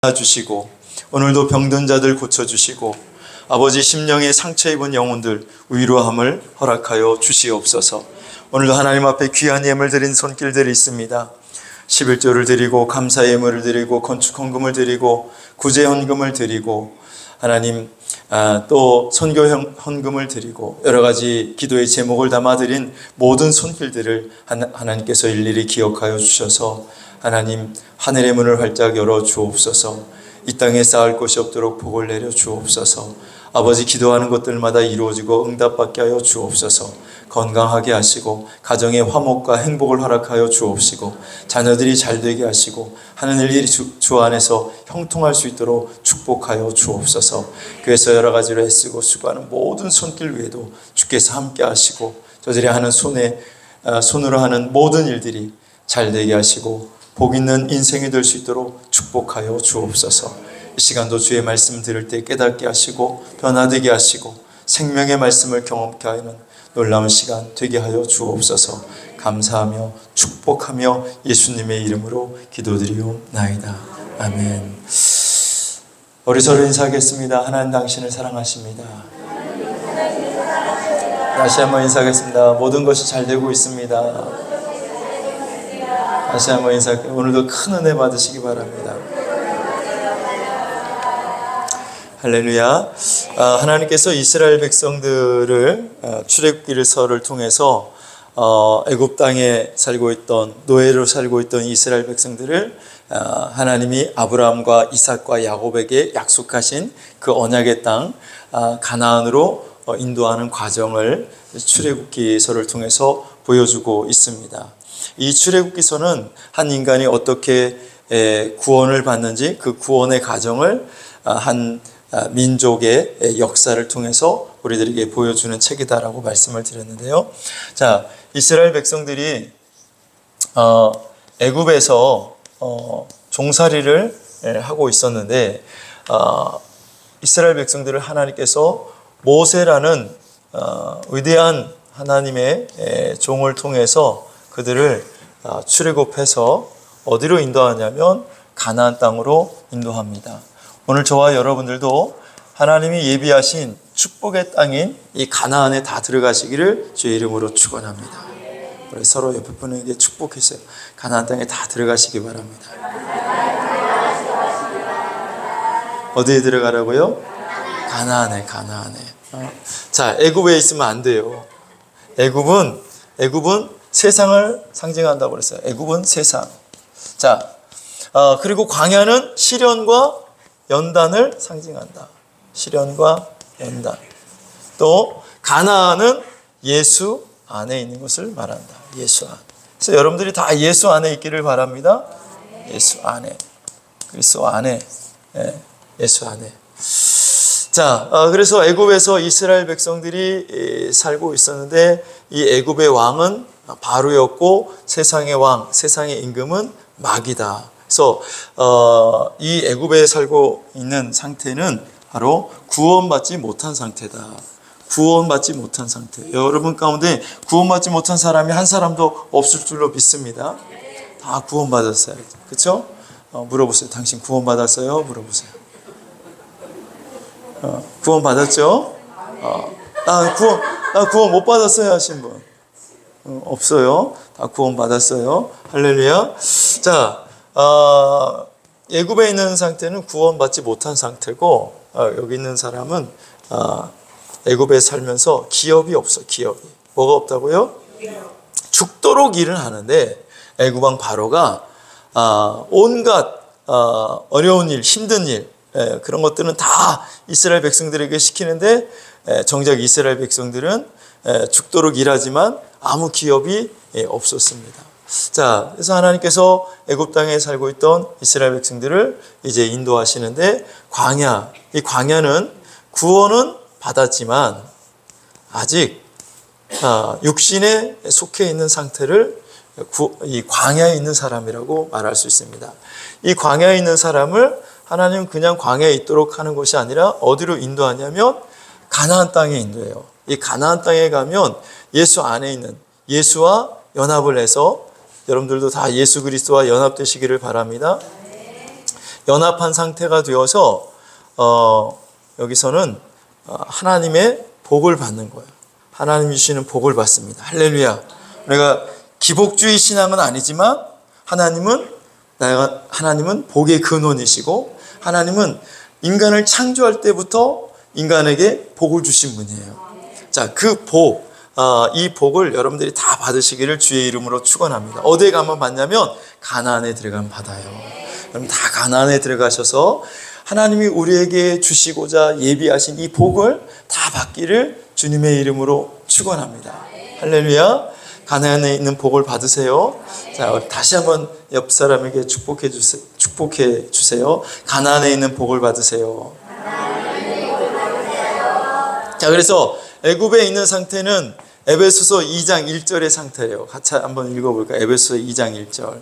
주시고 오늘도 병든 자들 고쳐주시고 아버지 심령에 상처 입은 영혼들 위로함을 허락하여 주시옵소서. 오늘도 하나님 앞에 귀한 예물 드린 손길들이 있습니다. 11조를 드리고 감사 예물을 드리고 건축 헌금을 드리고 구제 헌금을 드리고 하나님 또 선교 헌금을 드리고 여러 가지 기도의 제목을 담아 드린 모든 손길들을 하나님께서 일일이 기억하여 주셔서 하나님 하늘의 문을 활짝 열어 주옵소서. 이 땅에 쌓을 곳이 없도록 복을 내려 주옵소서. 아버지 기도하는 것들마다 이루어지고 응답받게 하여 주옵소서. 건강하게 하시고 가정의 화목과 행복을 허락하여 주옵시고 자녀들이 잘되게 하시고 하는 일이 주 안에서 형통할 수 있도록 축복하여 주옵소서. 그래서 여러 가지로 애쓰고 수고하는 모든 손길 위에도 주께서 함께 하시고 저들이 하는 손으로 하는 모든 일들이 잘되게 하시고 복 있는 인생이 될 수 있도록 축복하여 주옵소서. 이 시간도 주의 말씀 들을 때 깨닫게 하시고 변화되게 하시고 생명의 말씀을 경험케 하는 놀라운 시간 되게 하여 주옵소서. 감사하며 축복하며 예수님의 이름으로 기도드리옵나이다. 아멘. 우리 서로 인사하겠습니다. 하나님 당신을 사랑하십니다. 다시 한번 인사하겠습니다. 모든 것이 잘 되고 있습니다. 다시 한번 인사할게요. 오늘도 큰 은혜 받으시기 바랍니다. 할렐루야. 하나님께서 이스라엘 백성들을 출애굽기서를 통해서 애굽 땅에 살고 있던 노예로 살고 있던 이스라엘 백성들을 하나님이 아브라함과 이삭과 야곱에게 약속하신 그 언약의 땅 가나안으로 인도하는 과정을 출애굽기서를 통해서 보여주고 있습니다. 이 출애굽기서는 한 인간이 어떻게 구원을 받는지 그 구원의 과정을 한 민족의 역사를 통해서 우리들에게 보여주는 책이다라고 말씀을 드렸는데요. 자, 이스라엘 백성들이 애굽에서 종살이를 하고 있었는데 이스라엘 백성들을 하나님께서 모세라는 위대한 하나님의 종을 통해서 그들을 출애굽해서 어디로 인도하냐면 가나안 땅으로 인도합니다. 오늘 저와 여러분들도 하나님이 예비하신 축복의 땅인 이 가나안에 다 들어가시기를 주의 이름으로 축원합니다. 우리 서로 옆에 분에게 축복했어요. 가나안 땅에 다 들어가시기 바랍니다. 어디에 들어가라고요? 가나안에. 자, 애굽에 있으면 안 돼요. 애굽은 세상을 상징한다고 그랬어요. 애굽은 세상. 자, 그리고 광야는 시련과 연단을 상징한다. 시련과 연단. 또 가나안은 예수 안에 있는 것을 말한다. 예수 안. 그래서 여러분들이 다 예수 안에 있기를 바랍니다. 예수 안에. 그리스도 안에. 예수 안에. 자, 그래서 애굽에서 이스라엘 백성들이 살고 있었는데 이 애굽의 왕은 바로였고 세상의 왕, 세상의 임금은 마귀다. 그래서 이 애굽에 살고 있는 상태는 바로 구원받지 못한 상태다. 구원받지 못한 상태. 여러분 가운데 구원받지 못한 사람이 한 사람도 없을 줄로 믿습니다. 다 구원받았어요. 그렇죠? 물어보세요. 당신 구원받았어요? 물어보세요. 구원받았죠? 나 구원 못 받았어요 하신 분 없어요. 다 구원받았어요. 할렐루야. 자, 애굽에 있는 상태는 구원받지 못한 상태고 여기 있는 사람은 애굽에 살면서 기업이 없어. 기업이. 뭐가 없다고요? 죽도록 일을 하는데 애굽 왕 바로가 온갖 어려운 일, 힘든 일 그런 것들은 다 이스라엘 백성들에게 시키는데 정작 이스라엘 백성들은 죽도록 일하지만 아무 기업이 없었습니다. 자, 그래서 하나님께서 애굽 땅에 살고 있던 이스라엘 백성들을 이제 인도하시는데 이 광야는 구원은 받았지만 아직 육신에 속해 있는 상태를 이 광야에 있는 사람이라고 말할 수 있습니다. 이 광야에 있는 사람을 하나님은 그냥 광야에 있도록 하는 것이 아니라 어디로 인도하냐면 가나안 땅에 인도해요. 이 가나안 땅에 가면 예수 안에 있는 예수와 연합을 해서 여러분들도 다 예수 그리스도와 연합되시기를 바랍니다. 연합한 상태가 되어서 여기서는 하나님의 복을 받는 거예요. 하나님 주시는 복을 받습니다. 할렐루야. 우리가 기복주의 신앙은 아니지만 하나님은 복의 근원이시고 하나님은 인간을 창조할 때부터 인간에게 복을 주신 분이에요. 자, 그 복, 이 복을 여러분들이 다 받으시기를 주의 이름으로 축원합니다. 어디에 가면 받냐면 가나안에 들어가면 받아요. 그럼 다 가나안에 들어가셔서 하나님이 우리에게 주시고자 예비하신 이 복을 다 받기를 주님의 이름으로 축원합니다. 할렐루야. 가나안에 있는 복을 받으세요. 자, 다시 한번 옆 사람에게 축복해 주세요. 가나안에 있는 복을 받으세요. 자, 그래서 애굽에 있는 상태는 에베소서 2장 1절의 상태예요. 같이 한번 읽어볼까요? 에베소서 2장 1절.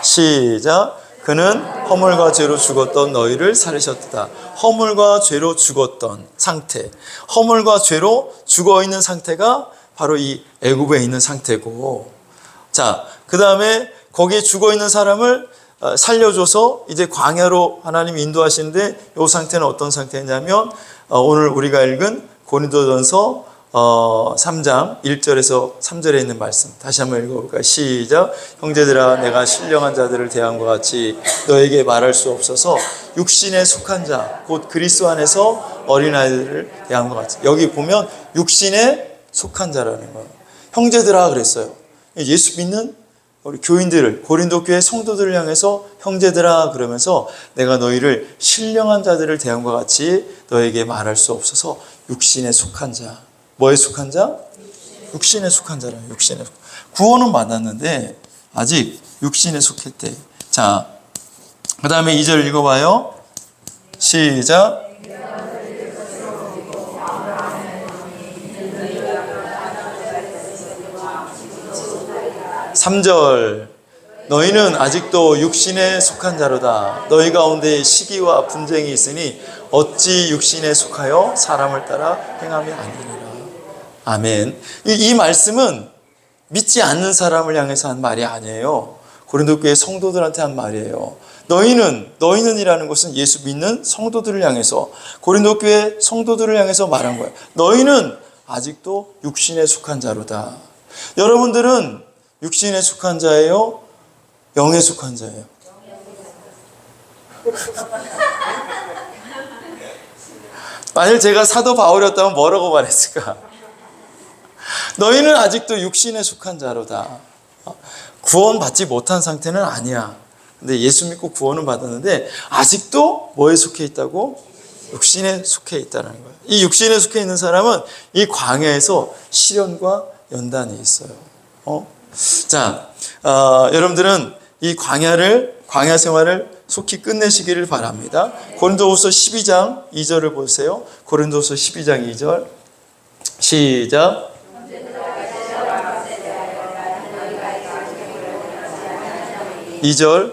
시작. 그는 허물과 죄로 죽었던 너희를 살리셨다. 허물과 죄로 죽었던 상태. 허물과 죄로 죽어있는 상태가 바로 이 애굽에 있는 상태고, 자, 그 다음에 거기에 죽어있는 사람을 살려줘서 이제 광야로 하나님이 인도하시는데 이 상태는 어떤 상태냐면 오늘 우리가 읽은 고린도전서 3장 1절에서 3절에 있는 말씀 다시 한번 읽어볼까요? 시작. 형제들아, 내가 신령한 자들을 대함과 같이 너에게 말할 수 없어서 육신에 속한 자 곧 그리스도 안에서 어린아이들을 대함과 같이. 여기 보면 육신에 속한 자라는 거예요. 형제들아 그랬어요. 예수 믿는 우리 교인들을, 고린도 교회 성도들을 향해서 형제들아 그러면서 내가 너희를 신령한 자들을 대함과 같이 너에게 말할 수 없어서 육신에 속한 자. 뭐에 속한 자? 육신에 속한 자라요. 육신에. 구원은 받았는데 아직 육신에 속했대. 자, 그 다음에 2절 읽어봐요. 시작. 3절. 너희는 아직도 육신에 속한 자로다. 너희 가운데 시기와 분쟁이 있으니 어찌 육신에 속하여 사람을 따라 행하며 아니니라. 아멘. 이 말씀은 믿지 않는 사람을 향해서 한 말이 아니에요. 고린도 교회 성도들한테 한 말이에요. 너희는이라는 것은 예수 믿는 성도들을 향해서, 고린도 교회 성도들을 향해서 말한 거예요. 너희는 아직도 육신에 속한 자로다. 여러분들은 육신에 속한 자예요? 영에 속한 자예요? 만일 제가 사도 바울이었다면 뭐라고 말했을까? 너희는 아직도 육신에 속한 자로다. 구원받지 못한 상태는 아니야. 근데 예수 믿고 구원은 받았는데 아직도 뭐에 속해 있다고? 육신에 속해 있다는 거예요. 이 육신에 속해 있는 사람은 이 광야에서 시련과 연단이 있어요. 자, 여러분들은 이 광야 생활을 속히 끝내시기를 바랍니다. 고린도후서 12장 2절을 보세요. 고린도후서 12장 2절. 시작. 2절.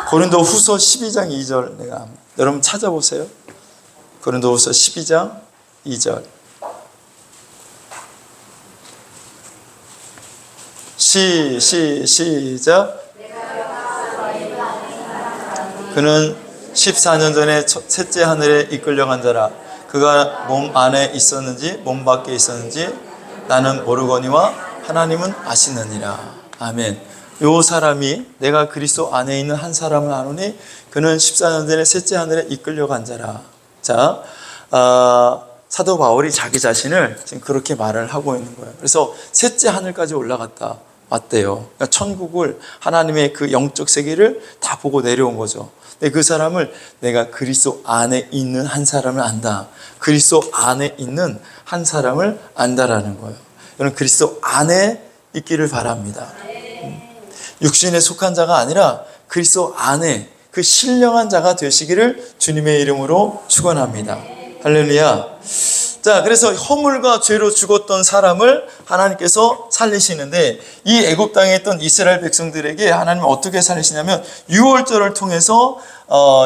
고린도후서 12장 2절 내가 여러분 찾아보세요. 고린도후서 12장 2절. 시작. 그는 14년 전에 셋째 하늘에 이끌려간 자라. 그가 몸 안에 있었는지 몸 밖에 있었는지 나는 모르거니와 하나님은 아시느니라. 아멘. 요 사람이 내가 그리스도 안에 있는 한 사람을 아노니 그는 14년 전에 셋째 하늘에 이끌려간 자라. 자, 사도 바울이 자기 자신을 지금 그렇게 말을 하고 있는 거예요. 그래서 셋째 하늘까지 올라갔다 왔대요. 그러니까 천국을, 하나님의 그 영적 세계를 다 보고 내려온 거죠. 근데 그 사람을 내가 그리스도 안에 있는 한 사람을 안다. 그리스도 안에 있는 한 사람을 안다라는 거예요. 여러분 그리스도 안에 있기를 바랍니다. 육신에 속한 자가 아니라 그리스도 안에 그 신령한 자가 되시기를 주님의 이름으로 축원합니다. 할렐루야. 자, 그래서 허물과 죄로 죽었던 사람을 하나님께서 살리시는데 이 애굽 땅에 있던 이스라엘 백성들에게 하나님은 어떻게 살리시냐면 유월절을 통해서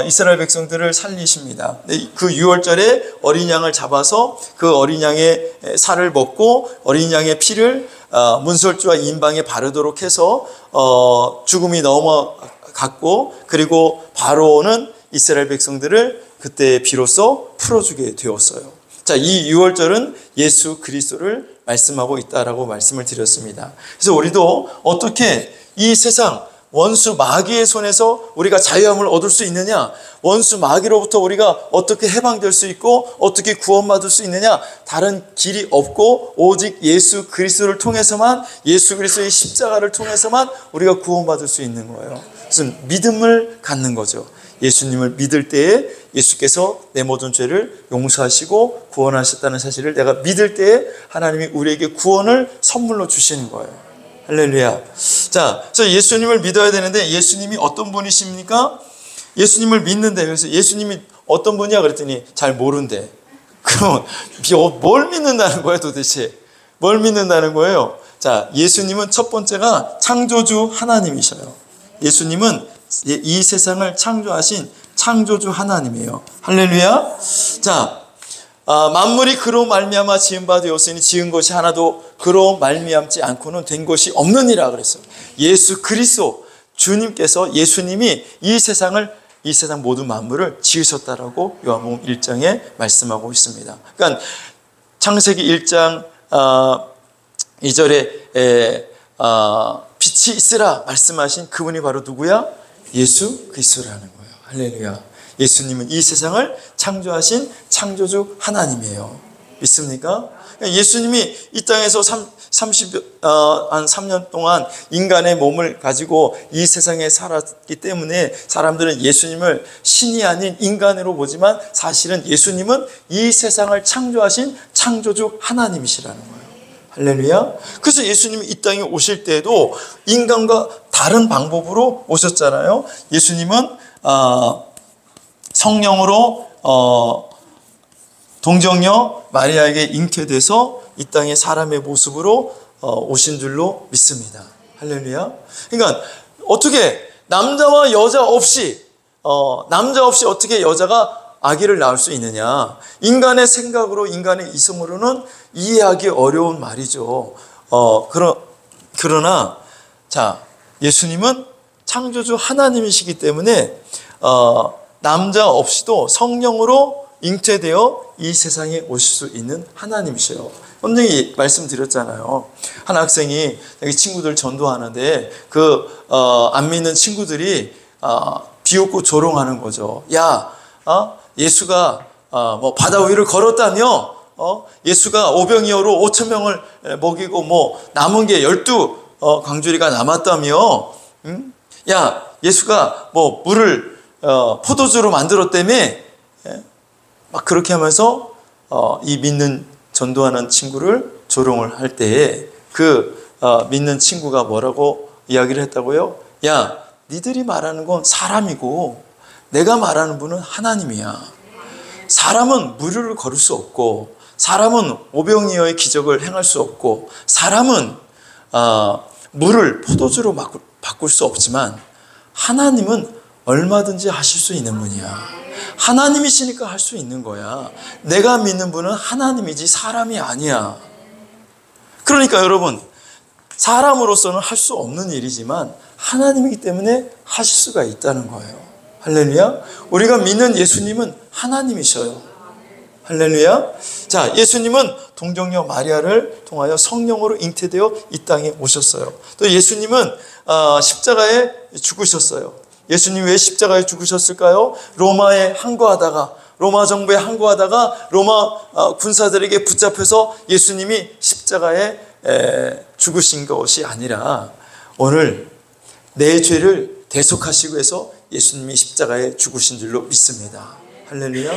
이스라엘 백성들을 살리십니다. 그 유월절에 어린 양을 잡아서 그 어린 양의 살을 먹고 어린 양의 피를 문설주와 인방에 바르도록 해서 죽음이 넘어갔고, 그리고 바로는 이스라엘 백성들을 그때 비로소 풀어주게 되었어요. 자, 이 유월절은 예수 그리스도를 말씀하고 있다라고 말씀을 드렸습니다. 그래서 우리도 어떻게 이 세상 원수 마귀의 손에서 우리가 자유함을 얻을 수 있느냐, 원수 마귀로부터 우리가 어떻게 해방될 수 있고 어떻게 구원받을 수 있느냐, 다른 길이 없고 오직 예수 그리스도를 통해서만, 예수 그리스도의 십자가를 통해서만 우리가 구원받을 수 있는 거예요. 그래서 믿음을 갖는 거죠. 예수님을 믿을 때에 예수께서 내 모든 죄를 용서하시고 구원하셨다는 사실을 내가 믿을 때에 하나님이 우리에게 구원을 선물로 주시는 거예요. 할렐루야. 자, 그래서 예수님을 믿어야 되는데 예수님이 어떤 분이십니까? 예수님을 믿는데, 그래서 예수님이 어떤 분이야 그랬더니 잘 모른대. 그럼 뭘 믿는다는 거예요 도대체? 뭘 믿는다는 거예요? 자, 예수님은 첫 번째가 창조주 하나님이셔요. 예수님은 이 세상을 창조하신 창조주 하나님이에요. 할렐루야. 자, 만물이 그로 말미암아 지은 바 되었으니 지은 것이 하나도 그로 말미암지 않고는 된 것이 없느니라 그랬어요. 예수 그리스도 주님께서, 예수님이 이 세상 모든 만물을 지으셨다라고 요한복음 1장에 말씀하고 있습니다. 그러니까 창세기 1장 2절에 빛이 있으라 말씀하신 그분이 바로 누구야? 예수 그리스도라는 거예요. 할렐루야. 예수님은 이 세상을 창조하신 창조주 하나님이에요. 믿습니까? 예수님이 이 땅에서 한 3년 동안 인간의 몸을 가지고 이 세상에 살았기 때문에 사람들은 예수님을 신이 아닌 인간으로 보지만 사실은 예수님은 이 세상을 창조하신 창조주 하나님이시라는 거예요. 할렐루야. 그래서 예수님이 이 땅에 오실 때에도 인간과 다른 방법으로 오셨잖아요. 예수님은 성령으로 동정녀 마리아에게 잉태돼서 이 땅에 사람의 모습으로 오신 줄로 믿습니다. 할렐루야. 그러니까 어떻게 남자와 여자 없이 어떻게 여자가 아기를 낳을 수 있느냐? 인간의 생각으로, 인간의 이성으로는 이해하기 어려운 말이죠. 그러나 자, 예수님은 창조주 하나님이시기 때문에 남자 없이도 성령으로 잉태되어 이 세상에 오실 수 있는 하나님이셔요. 분명히 말씀드렸잖아요. 한 학생이 자기 친구들 전도하는데 안 믿는 친구들이 비웃고 조롱하는 거죠. 야, 예수가 뭐 바다 위를 걸었다며? 예수가 오병이어로 5,000명을 먹이고 뭐 남은 게 12 광주리가 남았다며? 응? 야, 예수가 뭐 물을 포도주로 만들었다며? 막 그렇게 하면서 이 믿는 전도하는 친구를 조롱을 할 때에 믿는 친구가 뭐라고 이야기를 했다고요? 야, 니들이 말하는 건 사람이고 내가 말하는 분은 하나님이야. 사람은 무료를 걸을 수 없고, 사람은 오병이어의 기적을 행할 수 없고, 사람은 물을 포도주로 바꿀 수 없지만 하나님은 얼마든지 하실 수 있는 분이야. 하나님이시니까 할 수 있는 거야. 내가 믿는 분은 하나님이지 사람이 아니야. 그러니까 여러분, 사람으로서는 할 수 없는 일이지만 하나님이기 때문에 하실 수가 있다는 거예요. 할렐루야. 우리가 믿는 예수님은 하나님이셔요. 할렐루야. 자, 예수님은 동정녀 마리아를 통하여 성령으로 잉태되어 이 땅에 오셨어요. 또 예수님은 십자가에 죽으셨어요. 예수님 왜 십자가에 죽으셨을까요? 로마 정부에 항거하다가 로마 군사들에게 붙잡혀서 예수님이 십자가에 죽으신 것이 아니라 오늘 내 죄를 대속하시기 위해서 예수님이 십자가에 죽으신 줄로 믿습니다. 할렐루야.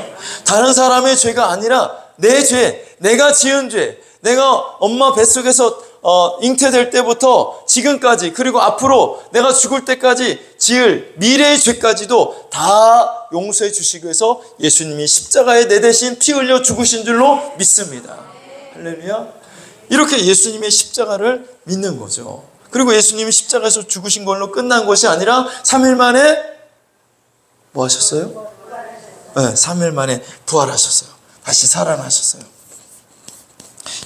다른 사람의 죄가 아니라 내 죄, 내가 지은 죄, 내가 엄마 뱃속에서 잉태될 때부터 지금까지, 그리고 앞으로 내가 죽을 때까지 지을 미래의 죄까지도 다 용서해 주시기 위해서 예수님이 십자가에 내 대신 피 흘려 죽으신 줄로 믿습니다. 할렐루야. 이렇게 예수님의 십자가를 믿는 거죠. 그리고 예수님이 십자가에서 죽으신 걸로 끝난 것이 아니라 3일 만에 뭐 하셨어요? 네, 3일 만에 부활하셨어요. 다시 살아나셨어요.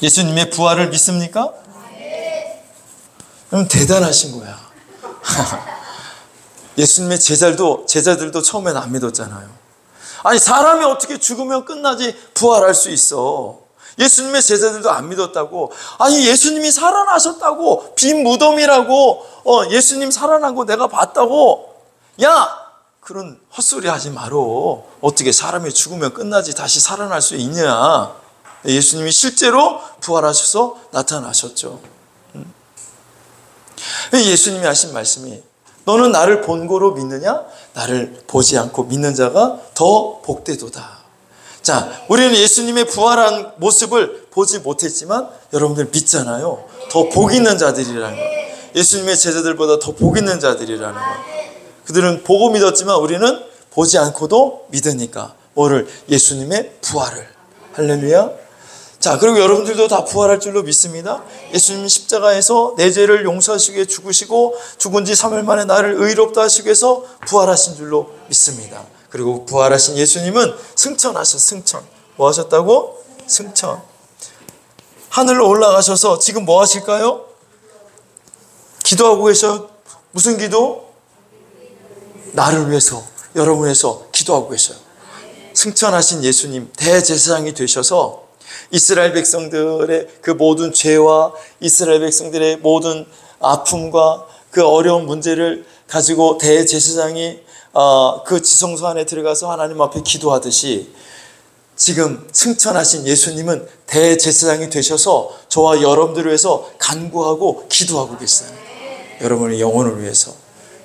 예수님의 부활을 믿습니까? 그럼 대단하신 거야. 예수님의 제자들도 처음엔 안 믿었잖아요. 아니, 사람이 어떻게 죽으면 끝나지 부활할 수 있어. 예수님의 제자들도 안 믿었다고. 아니, 예수님이 살아나셨다고. 빈 무덤이라고. 예수님 살아난 거 내가 봤다고. 야, 그런 헛소리 하지 말어. 어떻게 사람이 죽으면 끝나지 다시 살아날 수 있냐. 예수님이 실제로 부활하셔서 나타나셨죠. 예수님이 하신 말씀이, 너는 나를 본고로 믿느냐? 나를 보지 않고 믿는 자가 더 복되도다. 자, 우리는 예수님의 부활한 모습을 보지 못했지만 여러분들 믿잖아요. 더 복 있는 자들이라는 거. 예수님의 제자들보다 더 복 있는 자들이라는 거. 그들은 보고 믿었지만 우리는 보지 않고도 믿으니까. 뭐를? 예수님의 부활을. 할렐루야. 자, 그리고 여러분들도 다 부활할 줄로 믿습니다. 예수님 십자가에서 내 죄를 용서하시기 위해 죽으시고 죽은 지 3일 만에 나를 의롭다 하시기 위해서 부활하신 줄로 믿습니다. 그리고 부활하신 예수님은 승천. 뭐 하셨다고? 승천. 하늘로 올라가셔서 지금 뭐 하실까요? 기도하고 계셔요. 무슨 기도? 나를 위해서, 여러분을 위해서 기도하고 계셔요. 승천하신 예수님, 대제사장이 되셔서 이스라엘 백성들의 그 모든 죄와 이스라엘 백성들의 모든 아픔과 그 어려운 문제를 가지고 대제사장이 그 지성소 안에 들어가서 하나님 앞에 기도하듯이 지금 승천하신 예수님은 대제사장이 되셔서 저와 여러분들을 위해서 간구하고 기도하고 계세요. 여러분의 영혼을 위해서,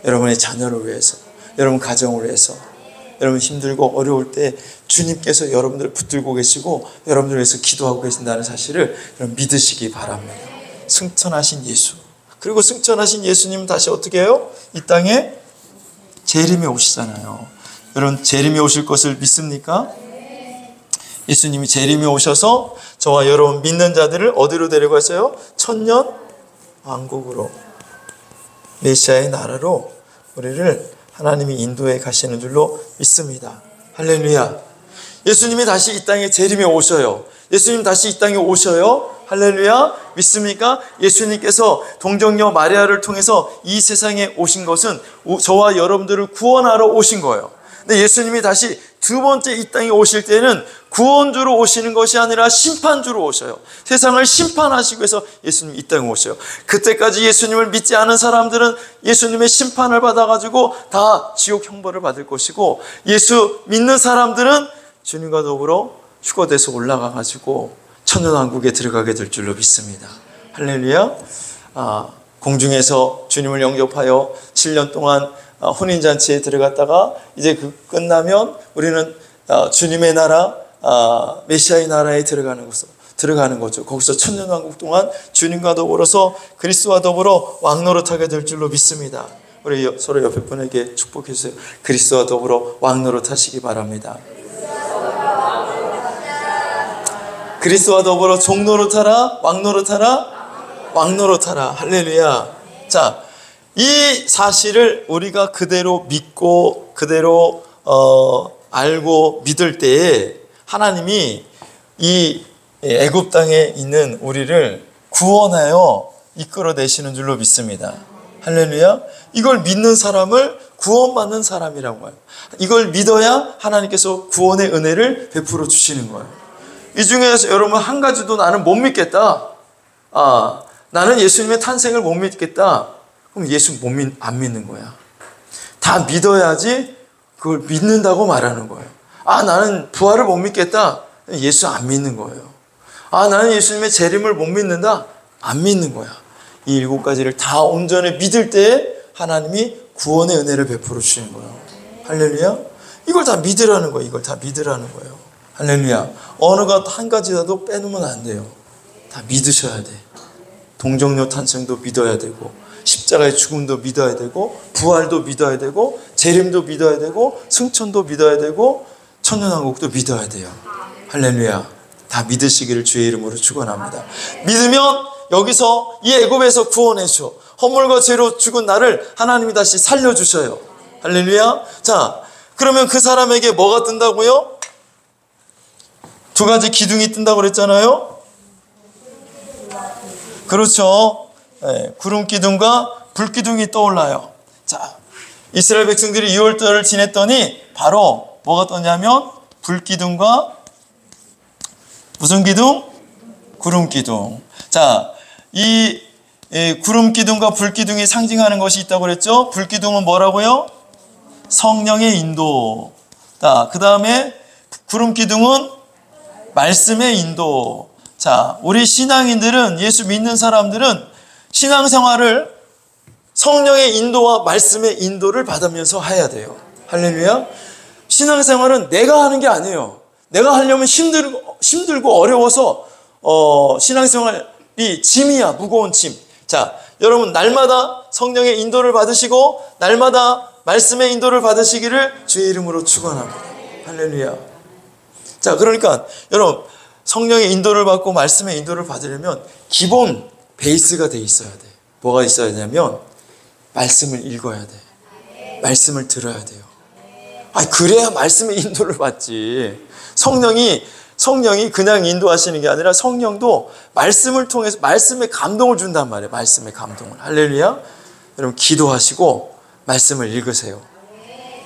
여러분의 자녀를 위해서, 여러분 가정을 위해서. 여러분 힘들고 어려울 때 주님께서 여러분들을 붙들고 계시고 여러분들을 위해서 기도하고 계신다는 사실을 여러분 믿으시기 바랍니다. 승천하신 예수. 그리고 승천하신 예수님은 다시 어떻게 해요? 이 땅에 재림에 오시잖아요. 여러분 재림에 오실 것을 믿습니까? 예수님이 재림에 오셔서 저와 여러분 믿는 자들을 어디로 데려가세요? 천년 왕국으로, 메시아의 나라로 우리를 하나님이 인도해 가시는 줄로 믿습니다. 할렐루야. 예수님이 다시 이 땅에 재림에 오셔요. 예수님 다시 이 땅에 오셔요. 할렐루야. 믿습니까? 예수님께서 동정녀 마리아를 통해서 이 세상에 오신 것은 저와 여러분들을 구원하러 오신 거예요. 근데 예수님이 다시 두 번째 이 땅에 오실 때는 구원주로 오시는 것이 아니라 심판주로 오셔요. 세상을 심판하시기 위해서 예수님이 이 땅에 오셔요. 그때까지 예수님을 믿지 않은 사람들은 예수님의 심판을 받아가지고 다 지옥 형벌을 받을 것이고, 예수 믿는 사람들은 주님과 더불어 휴거돼서 올라가가지고 천년왕국에 들어가게 될 줄로 믿습니다. 할렐루야. 공중에서 주님을 영접하여 7년 동안 혼인잔치에 들어갔다가 이제 끝나면 우리는 주님의 나라, 메시아의 나라에 들어가는 거죠. 거기서 천년왕국 동안 주님과 더불어서 그리스도와 더불어 왕노릇하게 될 줄로 믿습니다. 우리 서로 옆에 분에게 축복해 주세요. 그리스도와 더불어 왕노릇하시기 바랍니다. 그리스도와 더불어 종노릇하라, 왕노릇하라, 왕노릇하라. 할렐루야. 자, 이 사실을 우리가 그대로 믿고 그대로 알고 믿을 때에 하나님이 이 애굽 땅에 있는 우리를 구원하여 이끌어내시는 줄로 믿습니다. 할렐루야. 이걸 믿는 사람을 구원받는 사람이라고 해요. 이걸 믿어야 하나님께서 구원의 은혜를 베풀어 주시는 거예요. 이 중에서 여러분 한 가지도 나는 못 믿겠다. 나는 예수님의 탄생을 못 믿겠다. 그럼 예수 안 믿는 거야. 다 믿어야지 그걸 믿는다고 말하는 거예요. 나는 부활을 못 믿겠다. 예수 안 믿는 거예요. 나는 예수님의 재림을 못 믿는다. 안 믿는 거야. 이 7가지를 다 온전히 믿을 때에 하나님이 구원의 은혜를 베풀어 주시는 거예요. 할렐루야. 이걸 다 믿으라는 거예요. 이걸 다 믿으라는 거예요. 할렐루야. 어느 것 한 가지라도 빼놓으면 안 돼요. 다 믿으셔야 돼. 동정녀 탄생도 믿어야 되고, 십자가의 죽음도 믿어야 되고, 부활도 믿어야 되고, 재림도 믿어야 되고, 승천도 믿어야 되고, 천년왕국도 믿어야 돼요. 할렐루야. 다 믿으시기를 주의 이름으로 축원합니다. 믿으면 여기서 이 애굽에서 구원해 줘. 허물과 죄로 죽은 나를 하나님이 다시 살려주셔요. 할렐루야. 자, 그러면 그 사람에게 뭐가 뜬다고요? 2가지 기둥이 뜬다고 그랬잖아요. 그렇죠. 구름 기둥과 불 기둥이 떠올라요. 자, 이스라엘 백성들이 6월절을 지냈더니 바로 뭐가 떴냐면 불 기둥과 무슨 기둥? 구름 기둥. 자, 이 구름 기둥과 불 기둥이 상징하는 것이 있다고 그랬죠? 불 기둥은 뭐라고요? 성령의 인도. 자, 그 다음에 구름 기둥은 말씀의 인도. 자, 우리 신앙인들은, 예수 믿는 사람들은 신앙생활을 성령의 인도와 말씀의 인도를 받으면서 해야 돼요. 할렐루야. 신앙생활은 내가 하는 게 아니에요. 내가 하려면 힘들고 어려워서 신앙생활이 짐이야. 무거운 짐. 자, 여러분 날마다 성령의 인도를 받으시고 날마다 말씀의 인도를 받으시기를 주의 이름으로 축원합니다. 할렐루야. 자, 그러니까 여러분 성령의 인도를 받고 말씀의 인도를 받으려면 기본 베이스가 돼 있어야 돼. 뭐가 있어야 되냐면 말씀을 읽어야 돼. 말씀을 들어야 돼요. 그래야 말씀의 인도를 받지. 성령이 그냥 인도하시는 게 아니라 성령도 말씀을 통해서 말씀의 감동을 준단 말이에요. 말씀의 감동을. 할렐루야. 여러분 기도하시고 말씀을 읽으세요.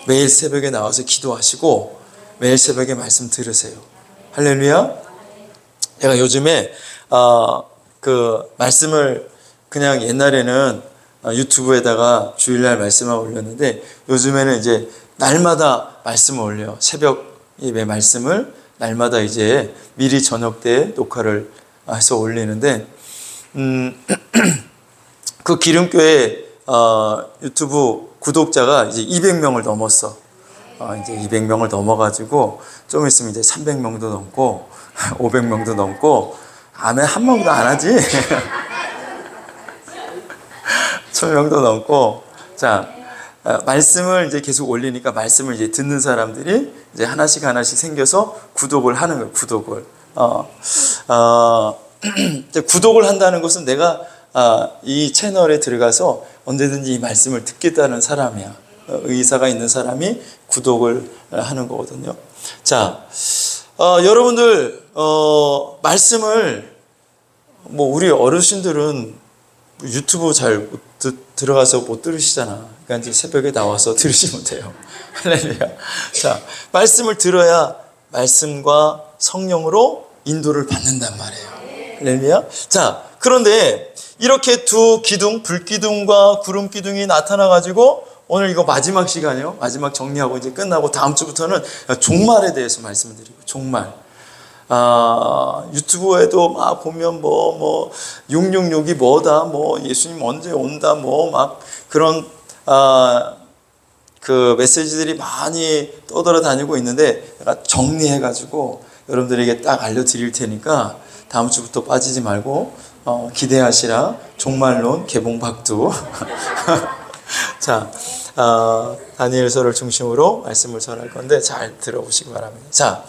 매일 새벽에 나와서 기도하시고 매일 새벽에 말씀 들으세요. 할렐루야. 제가 요즘에 그 말씀을 그냥 옛날에는 유튜브에다가 주일날 말씀을 올렸는데 요즘에는 이제 날마다 말씀을 올려요. 새벽 예배 말씀을 날마다 이제 미리 저녁 때 녹화를 해서 올리는데 그 기름교회 유튜브 구독자가 이제 200명을 넘었어. 이제 200명을 넘어가지고 좀 있으면 이제 300명도 넘고 500명도 넘고 아멘 한 명도 안 하지. 1000명도 넘고. 자, 말씀을 이제 계속 올리니까 말씀을 이제 듣는 사람들이 이제 하나씩 생겨서 구독을 하는 거예요. 구독을. 구독을 한다는 것은 내가 이 채널에 들어가서 언제든지 이 말씀을 듣겠다는 사람이야. 의사가 있는 사람이 구독을 하는 거거든요. 자, 여러분들 말씀을 우리 어르신들은 유튜브 잘 들어가서 못 들으시잖아. 그러니까 이제 새벽에 나와서 들으시면 돼요. 할렐루야. 자, 말씀을 들어야 말씀과 성령으로 인도를 받는단 말이에요. 할렐루야. 자, 그런데 이렇게 두 기둥, 불기둥과 구름 기둥이 나타나가지고 오늘 이거 마지막 시간이요. 마지막 정리하고 이제 끝나고 다음 주부터는 종말에 대해서 말씀을 드리고 종말. 유튜브에도 막 보면 666이 뭐다, 예수님 언제 온다, 막 그런 그 메시지들이 많이 떠돌아다니고 있는데 제가 정리해가지고 여러분들에게 딱 알려드릴 테니까 다음 주부터 빠지지 말고 기대하시라. 종말론 개봉박두. 자, 다니엘서를 중심으로 말씀을 전할 건데 잘 들어보시기 바랍니다. 자,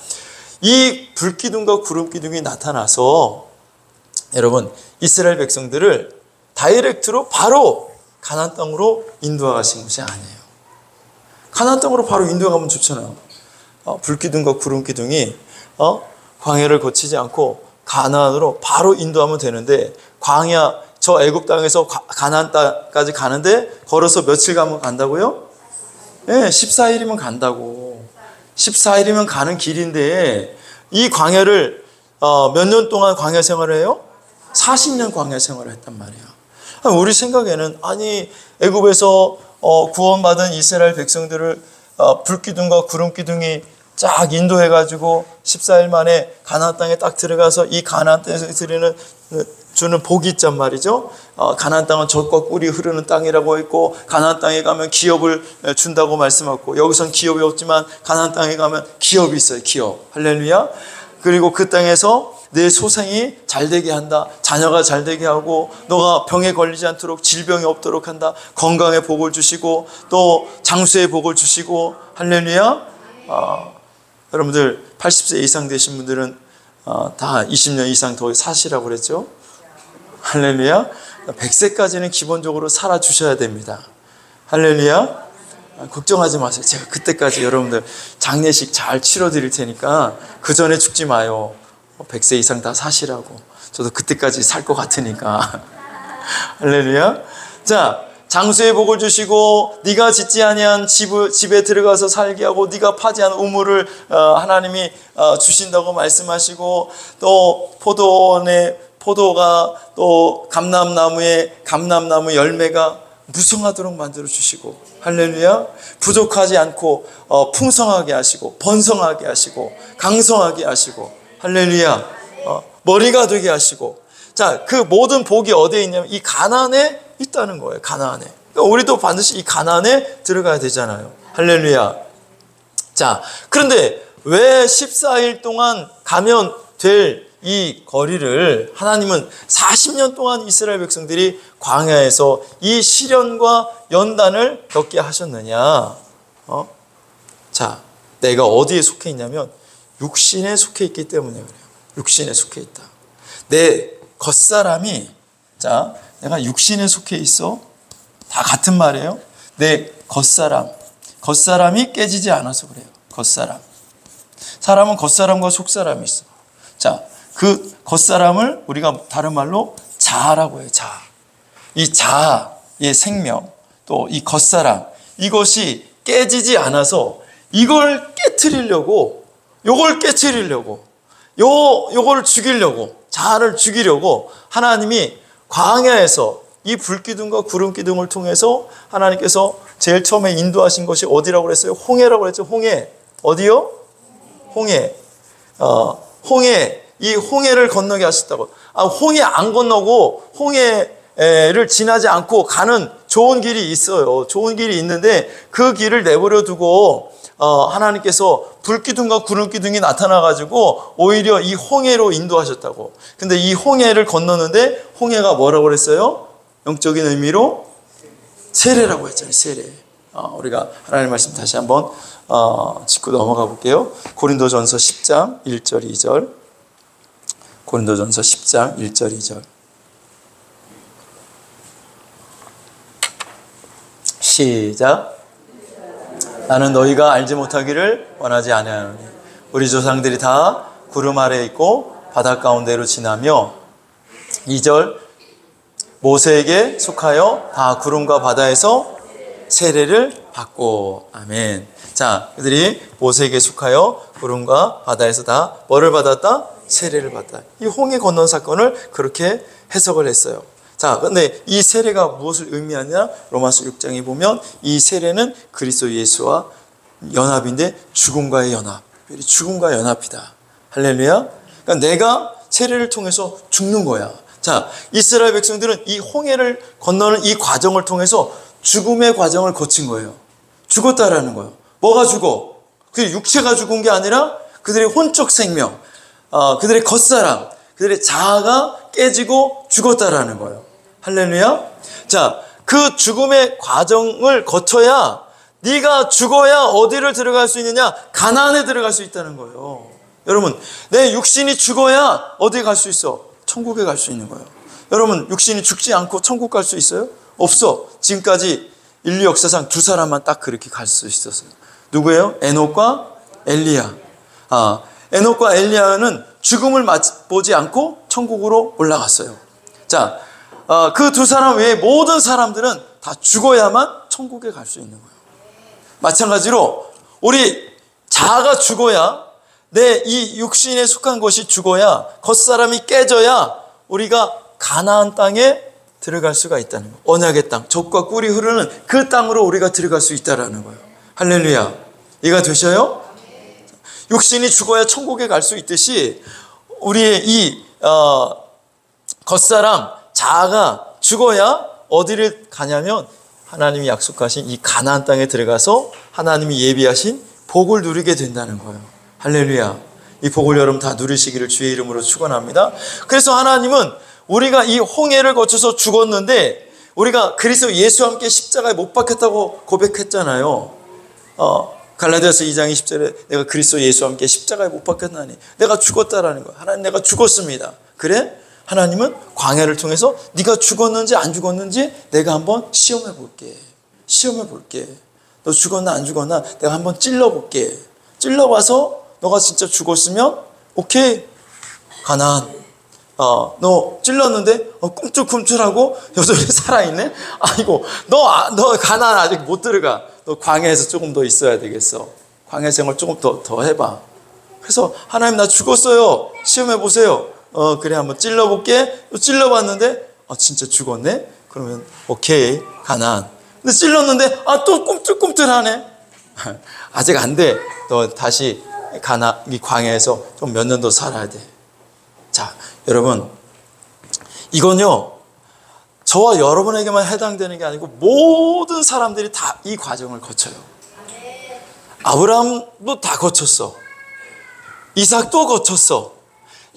이 불기둥과 구름기둥이 나타나서 여러분 이스라엘 백성들을 다이렉트로 바로 가나안 땅으로 인도하신 것이 아니에요. 가나안 땅으로 바로 인도하면 좋잖아요. 불기둥과 구름기둥이 광야를 거치지 않고 가나안으로 바로 인도하면 되는데 광야 저 애굽 땅에서 가나안 땅까지 가는데 걸어서 며칠 가면 간다고요? 네, 14일이면 간다고. 14일이면 가는 길인데 이 광야를 몇 년 동안 광야 생활을 해요? 40년 광야 생활을 했단 말이야. 우리 생각에는 아니 애굽에서 구원받은 이스라엘 백성들을 불기둥과 구름기둥이 쫙 인도해가지고 14일 만에 가나안 땅에 딱 들어가서 이 가나안 땅에서 주는 복이 있단 말이죠. 가나안 땅은 젖과 꿀이 흐르는 땅이라고 했고 가나안 땅에 가면 기업을 준다고 말씀하고 여기선 기업이 없지만 가나안 땅에 가면 기업이 있어요. 기업. 할렐루야. 그리고 그 땅에서 내 소생이 잘되게 한다. 자녀가 잘되게 하고 너가 병에 걸리지 않도록 질병이 없도록 한다. 건강의 복을 주시고 또 장수의 복을 주시고. 할렐루야. 여러분들 80세 이상 되신 분들은 다 20년 이상 더 사시라고 그랬죠. 할렐루야. 100세까지는 기본적으로 살아주셔야 됩니다. 할렐루야. 걱정하지 마세요. 제가 그때까지 여러분들 장례식 잘 치러드릴 테니까 그 전에 죽지 마요. 100세 이상 다 사시라고. 저도 그때까지 살 것 같으니까. 할렐루야. 자, 장수의 복을 주시고 네가 짓지 아니한 집에 들어가서 살게 하고 네가 파지한 우물을 하나님이 주신다고 말씀하시고, 또 포도가 또 감람나무 열매가 무성하도록 만들어 주시고, 할렐루야. 부족하지 않고 풍성하게 하시고 번성하게 하시고 강성하게 하시고, 할렐루야. 머리가 되게 하시고. 자, 그 모든 복이 어디에 있냐면 이 가나안에 있다는 거예요. 가나안에. 그러니까 우리도 반드시 이 가나안에 들어가야 되잖아요. 할렐루야. 자, 그런데 왜 14일 동안 가면 될 이 거리를 하나님은 40년 동안 이스라엘 백성들이 광야에서 이 시련과 연단을 겪게 하셨느냐? 자, 내가 어디에 속해 있냐면 육신에 속해 있기 때문에 그래요. 육신에 속해 있다. 내 겉사람이, 자, 내가 육신에 속해 있어. 다 같은 말이에요. 내 겉사람이 깨지지 않아서 그래요. 겉사람. 사람은 겉사람과 속사람이 있어. 자, 그 겉사람을 우리가 다른 말로 자아라고 해요. 자아. 이 자아의 생명, 또 이 겉사람, 이것이 깨지지 않아서 이걸 깨트리려고, 요거를 죽이려고, 자아를 죽이려고 하나님이 광야에서 이 불기둥과 구름기둥을 통해서 하나님께서 제일 처음에 인도하신 것이 어디라고 그랬어요? 홍해라고 그랬죠. 홍해. 어디요? 홍해. 이 홍해를 건너게 하셨다고. 홍해 안 건너고 홍해를 지나지 않고 가는 좋은 길이 있어요. 좋은 길이 있는데 그 길을 내버려 두고 하나님께서 불기둥과 구름기둥이 나타나가지고 오히려 이 홍해로 인도하셨다고. 근데 이 홍해를 건너는데 홍해가 뭐라고 그랬어요? 영적인 의미로 세례라고 했잖아요. 세례. 우리가 하나님의 말씀 다시 한번 짚고 넘어가 볼게요. 고린도전서 10장 1절 2절. 고린도전서 10장 1절 2절. 시작. 나는 너희가 알지 못하기를 원하지 아니하노니 우리 조상들이 다 구름 아래에 있고 바다 가운데로 지나며, 2절, 모세에게 속하여 다 구름과 바다에서 세례를 받고. 아멘. 자, 그들이 모세에게 속하여 구름과 바다에서 다 뭐를 받았다? 세례를 받다. 이 홍해 건넌 사건을 그렇게 해석을 했어요. 자, 근데 이 세례가 무엇을 의미하냐? 로마서 6장에 보면 이 세례는 그리스도 예수와 연합인데 죽음과의 연합. 죽음과의 연합이다. 할렐루야. 그러니까 내가 세례를 통해서 죽는 거야. 자, 이스라엘 백성들은 이 홍해를 건너는 이 과정을 통해서 죽음의 과정을 거친 거예요. 죽었다라는 거예요. 뭐가 죽어? 그 육체가 죽은 게 아니라 그들의 혼적 생명, 그들의 겉사람, 그들의 자아가 깨지고 죽었다라는 거예요. 할렐루야. 자, 그 죽음의 과정을 거쳐야, 네가 죽어야 어디를 들어갈 수 있느냐? 가나안에 들어갈 수 있다는 거예요. 여러분, 내 육신이 죽어야 어디에 갈 수 있어? 천국에 갈 수 있는 거예요. 여러분, 육신이 죽지 않고 천국 갈 수 있어요? 없어. 지금까지 인류 역사상 두 사람만 딱 그렇게 갈 수 있었어요. 누구예요? 에녹과 엘리야. 에녹과 엘리야는 죽음을 맛보지 않고 천국으로 올라갔어요. 자, 그 두 사람 외에 모든 사람들은 다 죽어야만 천국에 갈 수 있는 거예요. 마찬가지로 우리 자아가 죽어야, 내 이 육신에 속한 것이 죽어야, 겉사람이 깨져야 우리가 가나안 땅에 들어갈 수가 있다는 거예요. 언약의 땅, 젖과 꿀이 흐르는 그 땅으로 우리가 들어갈 수 있다는 거예요. 할렐루야. 이해가 되셔요? 육신이 죽어야 천국에 갈 수 있듯이 우리의 이 겉사람, 자아가 죽어야 어디를 가냐면 하나님이 약속하신 이 가나안 땅에 들어가서 하나님이 예비하신 복을 누리게 된다는 거예요. 할렐루야. 이 복을 여러분 다 누리시기를 주의 이름으로 축원합니다. 그래서 하나님은 우리가 이 홍해를 거쳐서 죽었는데 우리가 그리스도 예수와 함께 십자가에 못 박혔다고 고백했잖아요. 갈라디아서 2장 20절에 내가 그리스도 예수와 함께 십자가에 못 박혔나니 내가 죽었다라는 거예요. 하나님, 내가 죽었습니다. 그래? 하나님은 광야를 통해서 네가 죽었는지 안 죽었는지 내가 한번 시험해 볼게. 너 죽었나 안 죽었나 내가 한번 찔러볼게. 찔러봐서 너가 진짜 죽었으면 오케이, 가나안. 너 찔렀는데 꿈틀꿈틀하고 여전히 살아있네? 아이고 너 가나안 아직 못 들어가. 너 광야에서 조금 더 있어야 되겠어. 광야 생활 조금 더 해봐. 그래서 하나님 나 죽었어요. 시험해 보세요. 그래 한번 찔러볼게. 찔러봤는데 진짜 죽었네? 그러면 오케이 가나안. 근데 찔렀는데 또 꿈틀꿈틀하네. 아직 안 돼. 너 다시 이 광야에서 좀 몇 년 더 살아야 돼. 자, 여러분 이건요 저와 여러분에게만 해당되는 게 아니고 모든 사람들이 다 이 과정을 거쳐요. 아브라함도 다 거쳤어. 이삭도 거쳤어.